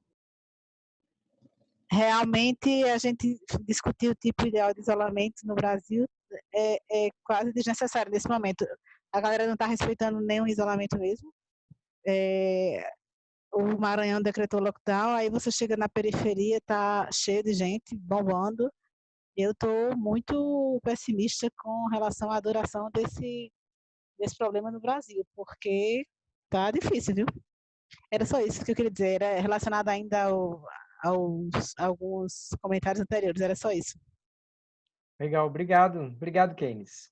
a gente discutir o tipo ideal de isolamento no Brasil é quase desnecessário nesse momento. A galera não está respeitando nenhum isolamento mesmo. O Maranhão decretou lockdown, aí você chega na periferia, tá cheio de gente, bombando. Eu estou muito pessimista com relação à duração desse problema no Brasil, porque tá difícil, viu? Era só isso que eu queria dizer, era relacionado ainda alguns comentários anteriores, era só isso. Legal, obrigado. Obrigado, Keynes.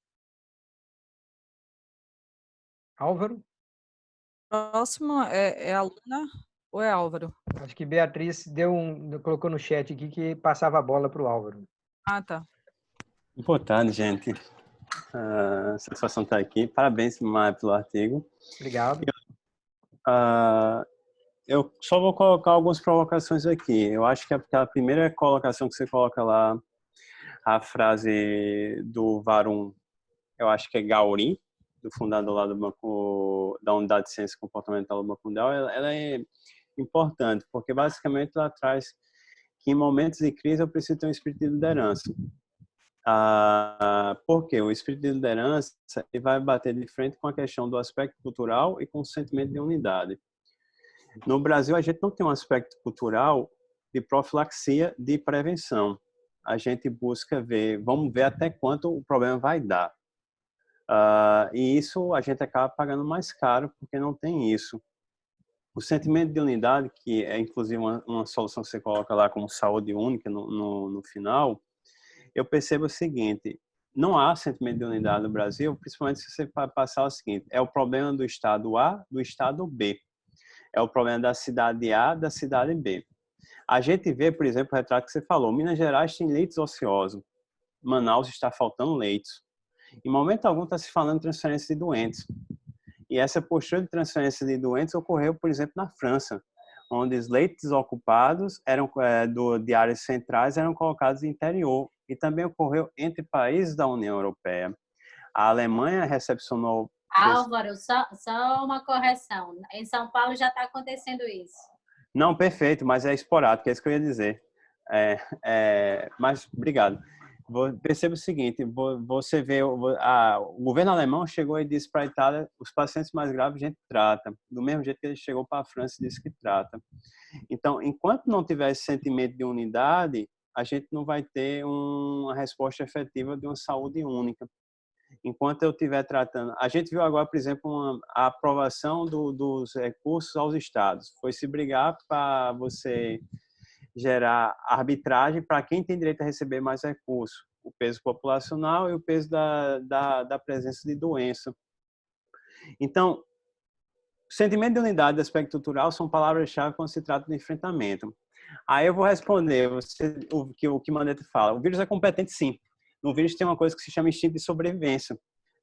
Álvaro? Próximo é a Luna ou é Álvaro? Acho que Beatriz colocou no chat aqui que passava a bola para o Álvaro. Ah, tá. Boa tarde, gente. Satisfação estar aqui. Parabéns, Maia, pelo artigo. Obrigado. Eu só vou colocar algumas provocações aqui. Eu acho que a primeira colocação que você coloca lá a frase do Varun, eu acho que é Gauri, do fundador lá do banco, da Unidade de Ciência Comportamental do Banco Mundial, ela é importante, porque basicamente ela traz que em momentos de crise eu preciso ter um espírito de liderança. Porque o espírito de liderança ele vai bater de frente com a questão do aspecto cultural e com o sentimento de unidade. No Brasil, a gente não tem um aspecto cultural de profilaxia, de prevenção. A gente busca ver, vamos ver até quanto o problema vai dar. E isso a gente acaba pagando mais caro porque não tem isso. O sentimento de unidade, que é inclusive uma solução que você coloca lá como saúde única no final, eu percebo o seguinte, não há sentimento de unidade no Brasil, principalmente se você passar o seguinte, é o problema do estado A, do estado B. É o problema da cidade A, da cidade B. A gente vê, por exemplo, o retrato que você falou, Minas Gerais tem leitos ociosos, Manaus está faltando leitos. Em momento algum está se falando de transferência de doentes. E essa postura de transferência de doentes ocorreu, por exemplo, na França, onde os leitos ocupados de áreas centrais eram colocados no interior. E também ocorreu entre países da União Europeia. A Alemanha recepcionou... Álvaro, só uma correção. Em São Paulo já está acontecendo isso. Não, perfeito, mas é esporádico, é isso que eu ia dizer. Mas, obrigado. Perceba o seguinte, você vê, o governo alemão chegou e disse para a Itália, os pacientes mais graves a gente trata, do mesmo jeito que ele chegou para a França e disse que trata. Então, enquanto não tiver esse sentimento de unidade, a gente não vai ter uma resposta efetiva de uma saúde única. Enquanto eu estiver tratando... A gente viu agora, por exemplo, a aprovação dos recursos aos estados. Foi se brigar para você gerar arbitragem para quem tem direito a receber mais recursos. O peso populacional e o peso da presença de doença. Então, sentimento de unidade e aspecto cultural são palavras-chave quando se trata de enfrentamento. Aí eu vou responder o que Mandetta fala. O vírus é competente, sim. No vírus tem uma coisa que se chama instinto de sobrevivência.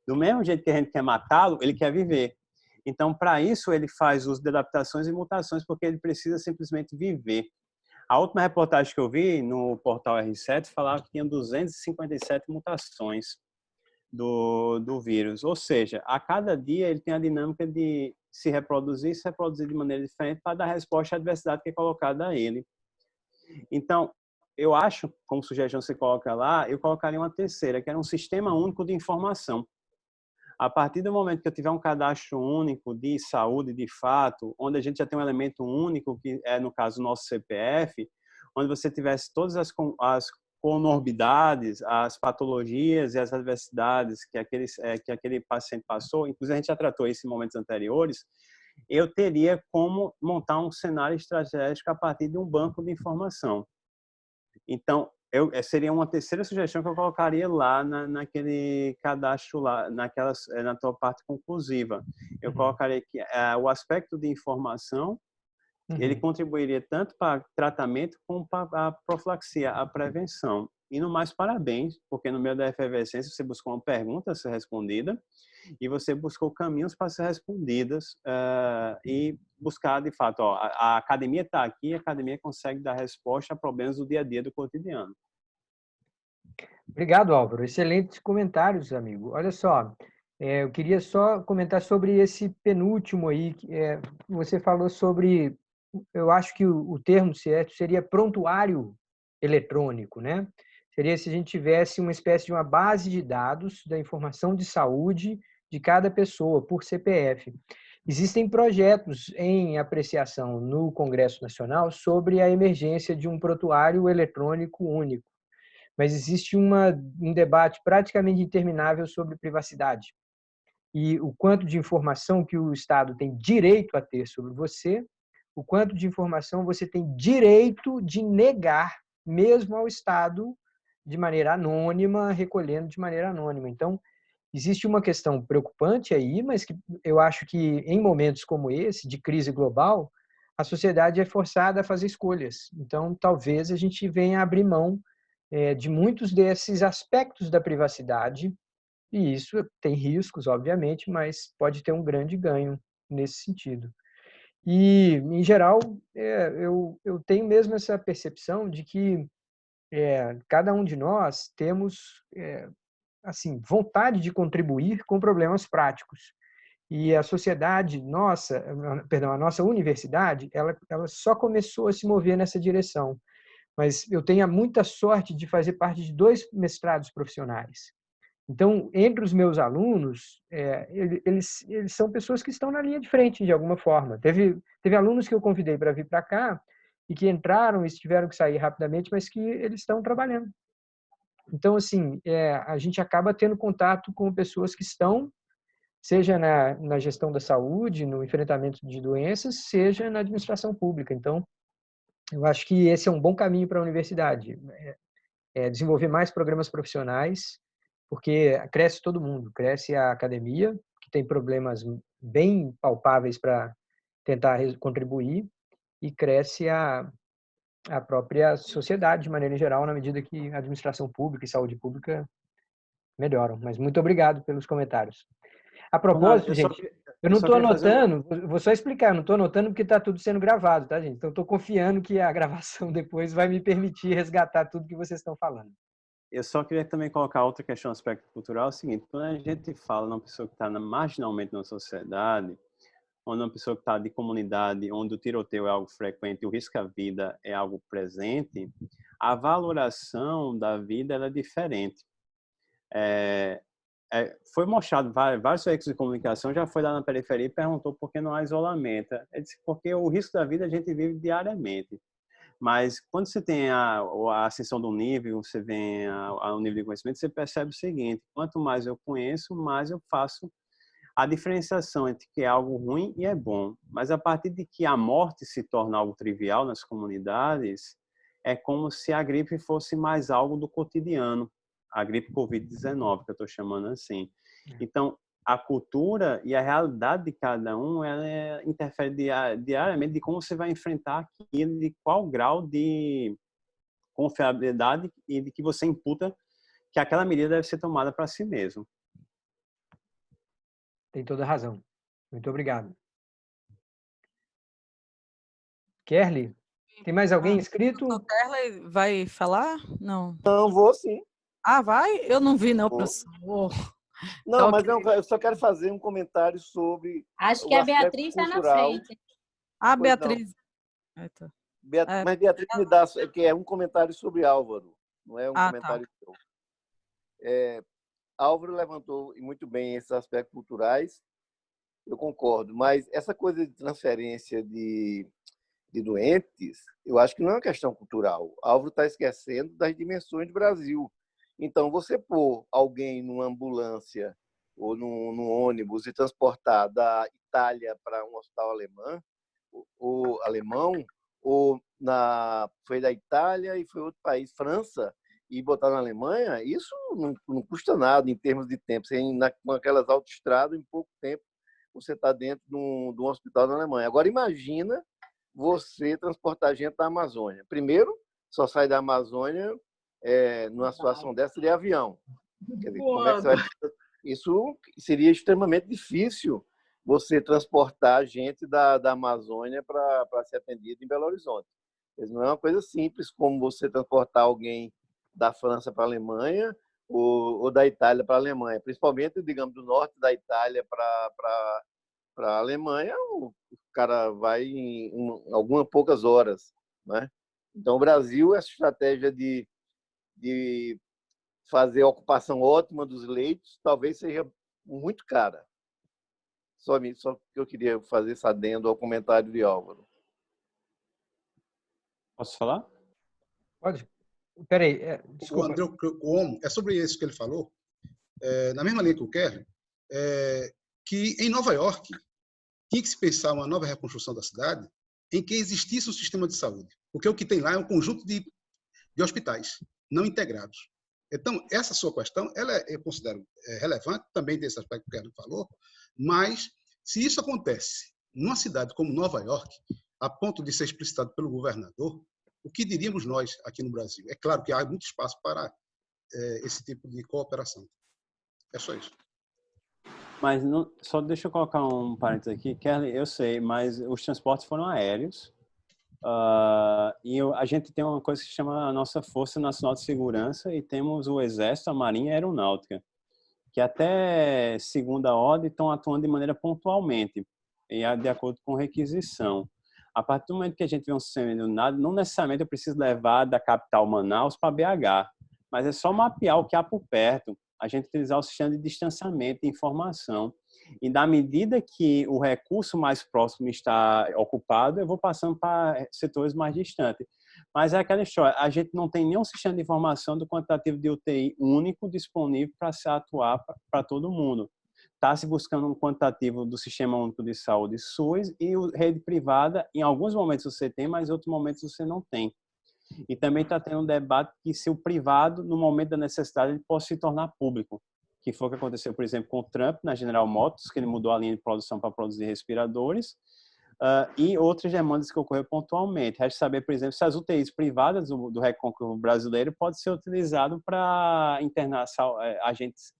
Do mesmo jeito que a gente quer matá-lo, ele quer viver. Então, para isso, ele faz uso de adaptações e mutações, porque ele precisa simplesmente viver. A última reportagem que eu vi no portal R7 falava que tinha 257 mutações do vírus. Ou seja, a cada dia ele tem a dinâmica de se reproduzir de maneira diferente para dar resposta à adversidade que é colocada a ele. Então, eu acho, como sugestão você coloca lá, eu colocaria uma terceira, que era um sistema único de informação. A partir do momento que eu tiver um cadastro único de saúde, de fato, onde a gente já tem um elemento único, que é, no caso, o nosso CPF, onde você tivesse todas as comorbidades, as patologias e as adversidades que aquele paciente passou, inclusive a gente já tratou isso em momentos anteriores, eu teria como montar um cenário estratégico a partir de um banco de informação. Então, seria uma terceira sugestão que eu colocaria lá naquele cadastro, lá, na tua parte conclusiva. Eu colocaria que o aspecto de informação, ele contribuiria tanto para tratamento como para a profilaxia, a prevenção. E no mais, parabéns, porque no meio da efervescência você buscou uma pergunta a ser respondida e você buscou caminhos para ser respondidas e buscar, de fato, a academia está aqui, a academia consegue dar resposta a problemas do dia a dia, do cotidiano. Obrigado, Álvaro. Excelentes comentários, amigo. Olha só, eu queria só comentar sobre esse penúltimo aí. Você falou sobre, eu acho que o termo certo seria prontuário eletrônico, né? Seria se a gente tivesse uma espécie de uma base de dados da informação de saúde de cada pessoa, por CPF. Existem projetos em apreciação no Congresso Nacional sobre a emergência de um prontuário eletrônico único. Mas existe um debate praticamente interminável sobre privacidade. E o quanto de informação que o Estado tem direito a ter sobre você, o quanto de informação você tem direito de negar, mesmo ao Estado, de maneira anônima, recolhendo de maneira anônima. Então, existe uma questão preocupante aí, mas que eu acho que em momentos como esse, de crise global, a sociedade é forçada a fazer escolhas. Então, talvez a gente venha abrir mão de muitos desses aspectos da privacidade, e isso tem riscos, obviamente, mas pode ter um grande ganho nesse sentido. E, em geral, eu tenho mesmo essa percepção de que cada um de nós temos assim, vontade de contribuir com problemas práticos. E a sociedade nossa, perdão, a nossa universidade, ela só começou a se mover nessa direção. Mas eu tenho muita sorte de fazer parte de 2 mestrados profissionais. Então, entre os meus alunos, eles são pessoas que estão na linha de frente, de alguma forma. Teve alunos que eu convidei para vir para cá e que entraram e tiveram que sair rapidamente, mas que eles estão trabalhando. Então, assim, a gente acaba tendo contato com pessoas que estão, seja na gestão da saúde, no enfrentamento de doenças, seja na administração pública. Então, eu acho que esse é um bom caminho para a universidade. Desenvolver mais programas profissionais, porque cresce todo mundo. Cresce a academia, que tem problemas bem palpáveis para tentar contribuir, e cresce a própria sociedade, de maneira geral, na medida que a administração pública e saúde pública melhoram. Mas muito obrigado pelos comentários. A propósito, gente, eu não estou anotando, vou só explicar, eu não estou anotando porque está tudo sendo gravado, tá, gente? Então, estou confiando que a gravação depois vai me permitir resgatar tudo que vocês estão falando. Eu só queria também colocar outra questão, aspecto cultural, é o seguinte: quando a gente fala de uma pessoa que está marginalmente na sociedade, ou uma pessoa que está de comunidade, onde o tiroteio é algo frequente, o risco à vida é algo presente, a valoração da vida ela é diferente. Foi mostrado, vários veículos de comunicação já foi lá na periferia e perguntou por que não há isolamento. Ele disse porque o risco da vida a gente vive diariamente. Mas quando você tem a ascensão do nível, você vem ao nível de conhecimento, você percebe o seguinte: quanto mais eu conheço, mais eu faço a diferenciação entre que é algo ruim e é bom. Mas a partir de que a morte se torna algo trivial nas comunidades, é como se a gripe fosse mais algo do cotidiano. A gripe Covid-19, que eu estou chamando assim. Então, a cultura e a realidade de cada um, ela interfere diariamente de como você vai enfrentar aquilo, de qual grau de confiabilidade e de que você imputa que aquela medida deve ser tomada para si mesmo. Tem toda a razão. Muito obrigado. Kerly, tem mais alguém inscrito? O Kerly vai falar? Não. Não, vou sim. Ah, vai? Eu não vi, não, professor. Não, mas eu só quero fazer um comentário sobre. Acho que a Beatriz está na frente. Ah, Beatriz. Mas Beatriz me dá, que é um comentário sobre Álvaro, não é um comentário seu. Álvaro levantou muito bem esses aspectos culturais, eu concordo, mas essa coisa de transferência de doentes, eu acho que não é uma questão cultural. Álvaro está esquecendo das dimensões do Brasil. Então, você pôr alguém numa ambulância ou num ônibus e transportar da Itália para um hospital alemão, foi da Itália e foi outro país, França, e botar na Alemanha, isso não custa nada em termos de tempo. Com aquelas autoestradas, em pouco tempo, você está dentro de um hospital na Alemanha. Agora, imagina você transportar gente da Amazônia. Primeiro, só sai da Amazônia numa situação dessa de avião. Quer dizer, como é que você vai... Isso seria extremamente difícil, você transportar gente da Amazônia para ser atendido em Belo Horizonte. Não é uma coisa simples como você transportar alguém da França para a Alemanha ou da Itália para a Alemanha. Principalmente, digamos, do norte da Itália para a Alemanha, o cara vai em algumas poucas horas, né? Então, o Brasil, essa estratégia de fazer a ocupação ótima dos leitos, talvez seja muito cara. Só que eu queria fazer esse adendo ao comentário de Álvaro. Posso falar? Pode. Peraí, desculpa. O André Cuomo, é sobre isso que ele falou, na mesma linha que o Kerry, que em Nova York tinha que se pensar uma nova reconstrução da cidade em que existisse um sistema de saúde, porque o que tem lá é um conjunto de hospitais não integrados. Então, essa sua questão, eu considero relevante, também desse aspecto que o Kerry falou, mas se isso acontece numa cidade como Nova York, a ponto de ser explicitado pelo governador, o que diríamos nós aqui no Brasil? É claro que há muito espaço para esse tipo de cooperação. É só isso. Mas só deixa eu colocar um parênteses aqui. Kerly, eu sei, mas os transportes foram aéreos. E a gente tem uma coisa que se chama a nossa Força Nacional de Segurança e temos o Exército, a Marinha e a Aeronáutica, que até segunda ordem estão atuando de maneira pontualmente e de acordo com requisição. A partir do momento que a gente vê um sistema iluminado, não necessariamente eu preciso levar da capital Manaus para BH, mas é só mapear o que há por perto, a gente utilizar o sistema de distanciamento de informação. E na medida que o recurso mais próximo está ocupado, eu vou passando para setores mais distantes. Mas é aquela história, a gente não tem nenhum sistema de informação do quantitativo de UTI único disponível para se atuar para todo mundo. Está se buscando um quantitativo do Sistema Único de Saúde, SUS, e rede privada, em alguns momentos você tem, mas em outros momentos você não tem. E também está tendo um debate que se o privado, no momento da necessidade, ele possa se tornar público, que foi o que aconteceu, por exemplo, com o Trump na General Motors, que ele mudou a linha de produção para produzir respiradores, e outras demandas que ocorreram pontualmente. Resta saber, por exemplo, se as UTIs privadas do Recôncavo brasileiro podem ser utilizadas para internar agentes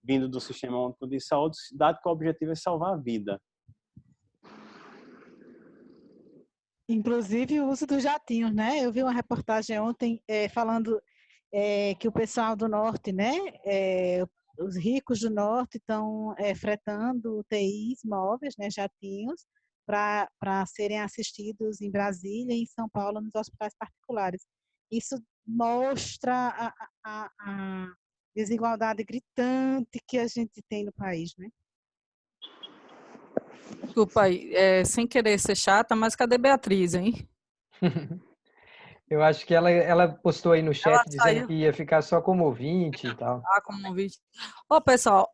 vindo do Sistema Único de Saúde, dado que o objetivo é salvar a vida. Inclusive o uso dos jatinhos, né? Eu vi uma reportagem ontem falando que o pessoal do norte, né? Os ricos do norte estão fretando UTIs móveis, né? Jatinhos, para serem assistidos em Brasília e em São Paulo nos hospitais particulares. Isso mostra a desigualdade gritante que a gente tem no país, né? Desculpa aí, sem querer ser chata, mas cadê Beatriz, hein? Eu acho que ela postou aí no chat Ela dizendo saiu. que ia ficar só como ouvinte e tal. Como ouvinte. Pessoal,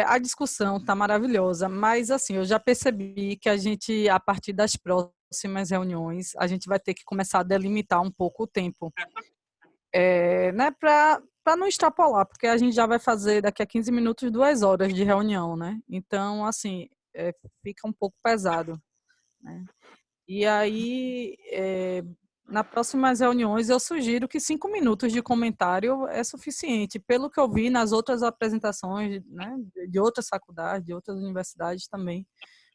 a discussão tá maravilhosa, mas assim, eu já percebi que a gente, a partir das próximas reuniões, a gente vai ter que começar a delimitar um pouco o tempo. Né, para não extrapolar, porque a gente já vai fazer daqui a 15 minutos 2 horas de reunião, né? Então, assim, fica um pouco pesado, né? E aí, nas próximas reuniões, eu sugiro que 5 minutos de comentário é suficiente. Pelo que eu vi nas outras apresentações, né, de outras faculdades, de outras universidades também,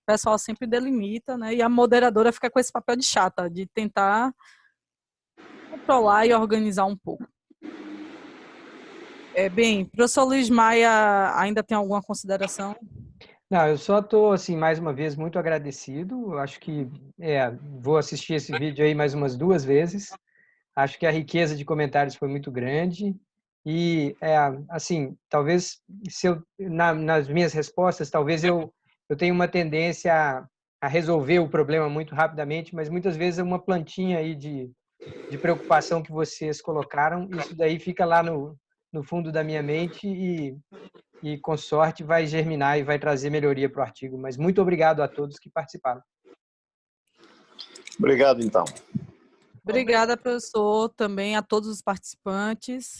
o pessoal sempre delimita, né? E a moderadora fica com esse papel de chata, de tentar controlar e organizar um pouco. Bem, professor Luiz Maia, ainda tem alguma consideração? Não, eu só estou, assim, mais uma vez, muito agradecido. Eu acho que vou assistir esse vídeo aí mais umas 2 vezes. Acho que a riqueza de comentários foi muito grande. E, assim, talvez, nas minhas respostas, talvez eu tenha uma tendência a resolver o problema muito rapidamente, mas muitas vezes é uma plantinha aí de preocupação que vocês colocaram. Isso daí fica lá no fundo da minha mente e, com sorte, vai germinar e vai trazer melhoria para o artigo. Mas muito obrigado a todos que participaram. Obrigado, então. Obrigada, professor, também a todos os participantes.